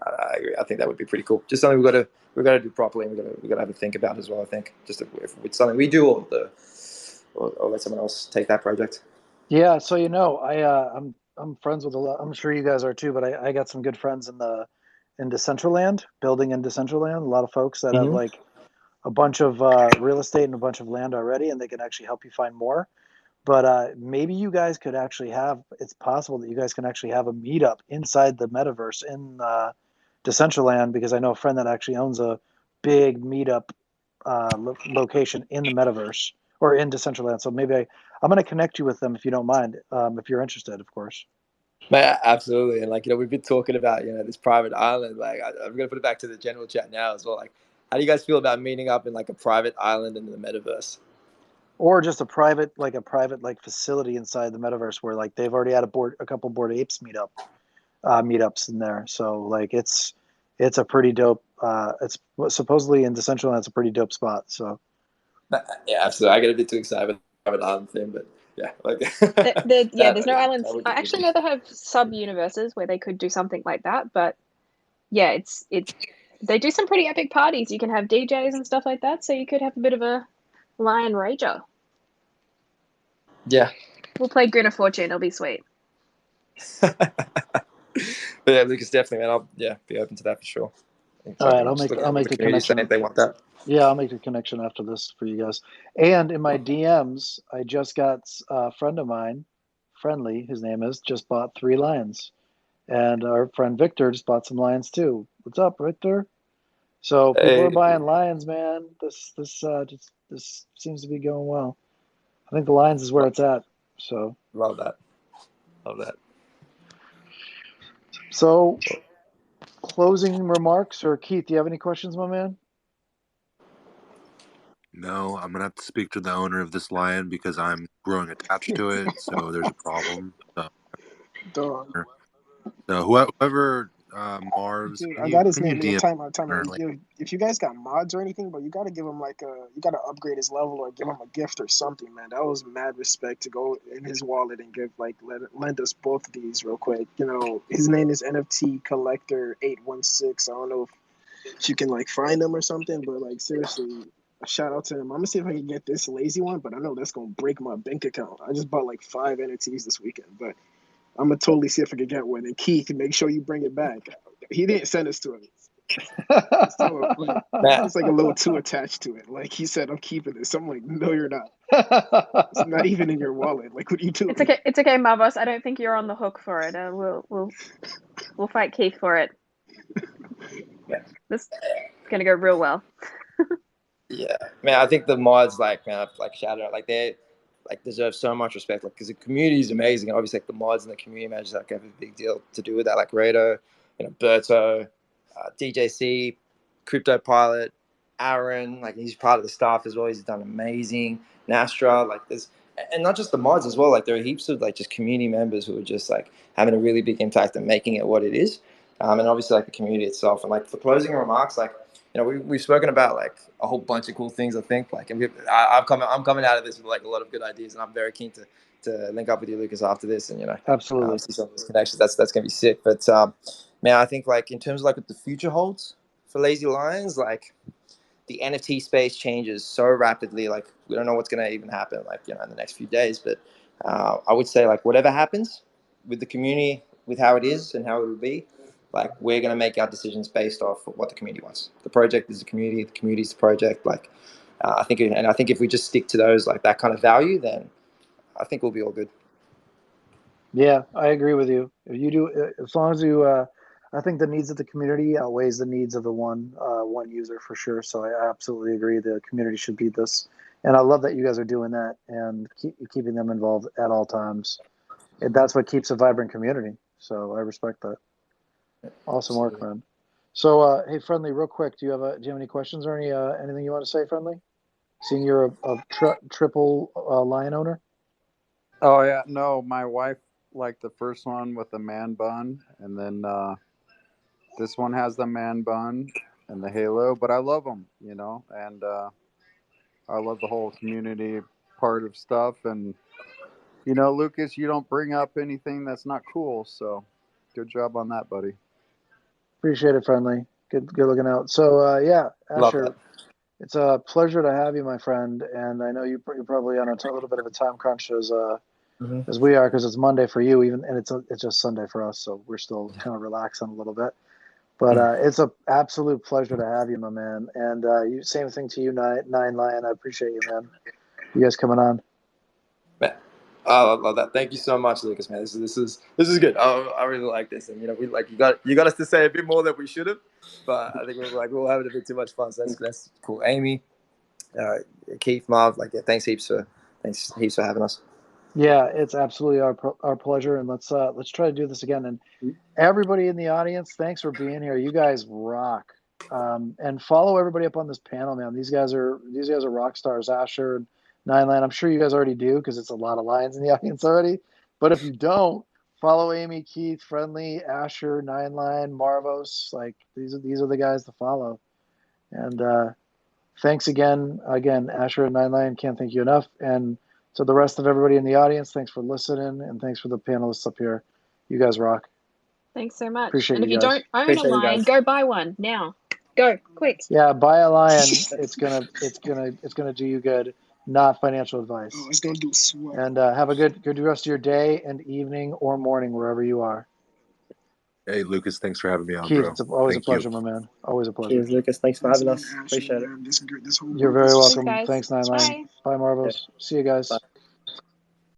I agree. I think that would be pretty cool. Just something we got to do properly, and we got to have a think about as well. I think just if it's something we do, or let someone else take that project. Yeah, so I'm friends with a lot. I'm sure you guys are too, but I got some good friends in Decentraland, building in Decentraland. A lot of folks that have like a bunch of real estate and a bunch of land already, and they can actually help you find more. But maybe you guys could actually it's possible that you guys can actually have a meetup inside the metaverse in Decentraland, because I know a friend that actually owns a big meetup location in the metaverse or in Decentraland. So maybe I'm going to connect you with them if you don't mind, if you're interested, of course. Man, absolutely. And we've been talking about, this private island. I'm going to put it back to the general chat now as well. How do you guys feel about meeting up in a private island in the metaverse? Or just a private facility inside the metaverse where they've already had a couple Bored Apes meetups in there. So it's a pretty dope. It's supposedly in Decentraland. It's a pretty dope spot. So yeah, absolutely. I get a bit too excited about the private island thing, but yeah, there's no islands. I actually know they have sub universes where they could do something like that, but yeah, it's they do some pretty epic parties. You can have DJs and stuff like that, so you could have a bit of a lion rager. Yeah. We'll play Grin of Fortune. It'll be sweet. But yeah, Lucas, definitely, man. I'll be open to that for sure. All right, I'll make the connection if they want that. Yeah, I'll make the connection after this for you guys. And in my DMs, I just got a friend of mine, Friendly, his name is, just bought 3 lions. And our friend Victor just bought some lions too. What's up, Victor? So people are buying lions, man. This seems to be going well. I think the lions is where it's at. So love that. So closing remarks, or Keith, do you have any questions, my man? No, I'm gonna have to speak to the owner of this lion because I'm growing attached to it. So there's a problem. So whoever Marv's, Dude, I got his name. Time out. If you guys got mods or anything, but you gotta give him you gotta upgrade his level or give him a gift or something, man. That was mad respect to go in his wallet and give lend us both of these real quick. His name is NFT Collector 816. I don't know if you can find him or something, but seriously, a shout out to him. I'm gonna see if I can get this lazy one, but I know that's gonna break my bank account. I just bought 5 NFTs this weekend, but I'm gonna totally see if I can get one. And Keith, make sure you bring it back. He didn't send us to him. It's a little too attached to it. He said, I'm keeping this. I'm like, no, you're not. It's not even in your wallet. What are you doing? It's okay, Marvos. I don't think you're on the hook for it. We'll fight Keith for it. This is gonna go real well. Yeah, man. I think the mods, shout out, they deserve so much respect, because the community is amazing. And obviously, the mods and the community managers have a big deal to do with that. Rado, Berto, DJC, Crypto Pilot, Aaron. He's part of the staff as well. He's done amazing. Nastra, and not just the mods as well. There are heaps of just community members who are just having a really big impact and making it what it is. And obviously the community itself. And for closing remarks, we've spoken about a whole bunch of cool things. I think I'm coming out of this with a lot of good ideas, and I'm very keen to link up with you, Lucas, after this, and absolutely see some of those connections. That's gonna be sick. But man, I think in terms of what the future holds for Lazy Lions, the NFT space changes so rapidly. We don't know what's gonna even happen in the next few days. But I would say whatever happens with the community, with how it is and how it will be. We're going to make our decisions based off of what the community wants. The project is the community is the project. I think if we just stick to those, that kind of value, then I think we'll be all good. Yeah, I agree with you. If you do, as long as you, I think the needs of the community outweighs the needs of the one user for sure. So I absolutely agree. The community should lead this. And I love that you guys are doing that and keeping them involved at all times. And that's what keeps a vibrant community. So I respect that. Awesome work, man. So, hey, Friendly, real quick, do you have any questions or anything you want to say, Friendly? Seeing you're a triple lion owner. Oh yeah, no, my wife liked the first one with the man bun, and then this one has the man bun and the halo. But I love them, you know, and I love the whole community part of stuff. And you know, Lucas, you don't bring up anything that's not cool, so good job on that, buddy. Appreciate it, Friendly. Good looking out. So, yeah, Ashur, it's a pleasure to have you, my friend. And I know you're probably on a little bit of a time crunch as we are, because it's Monday for you, and it's just Sunday for us, so we're still kind of relaxing a little bit. But it's an absolute pleasure to have you, my man. And same thing to you, Nine Lion. I appreciate you, man. You guys coming on. Man, I love that. Thank you so much, Lucas, man. This is good. I really like this, and you know, you got us to say a bit more than we should have, but I think we're having a bit too much fun. So that's cool. Amy, Keith, Marv, thanks heaps for having us. Yeah, it's absolutely our pleasure, and let's try to do this again. And everybody in the audience, thanks for being here. You guys rock. And follow everybody up on this panel, man. These guys are rock stars. Ashur and Nine Lion. I'm sure you guys already do, because it's a lot of lions in the audience already. But if you don't, follow Amy, Keith, Friendly, Ashur, Nine Lion, Marvos. Like these are the guys to follow. And thanks again, Ashur and Nine Lion. Can't thank you enough. And to the rest of everybody in the audience, thanks for listening, and thanks for the panelists up here. You guys rock. Thanks so much. Appreciate and if you you guys. don't own a lion, go buy one now. Go quick. Yeah, buy a lion. It's gonna do you good. Not financial advice. Oh, it's gonna do swell. And have a good rest of your day and evening or morning wherever you are. Hey, Lucas, thanks for having me on, Keith, bro. it's always Thank a pleasure, you. my man. Always a pleasure. Cheers, Lucas. Thanks for having us. Ashur, Appreciate it. man. This You're very welcome. Thanks, guys. Thanks, Nine Lion. Bye. Bye, Marvos. See you guys. Bye.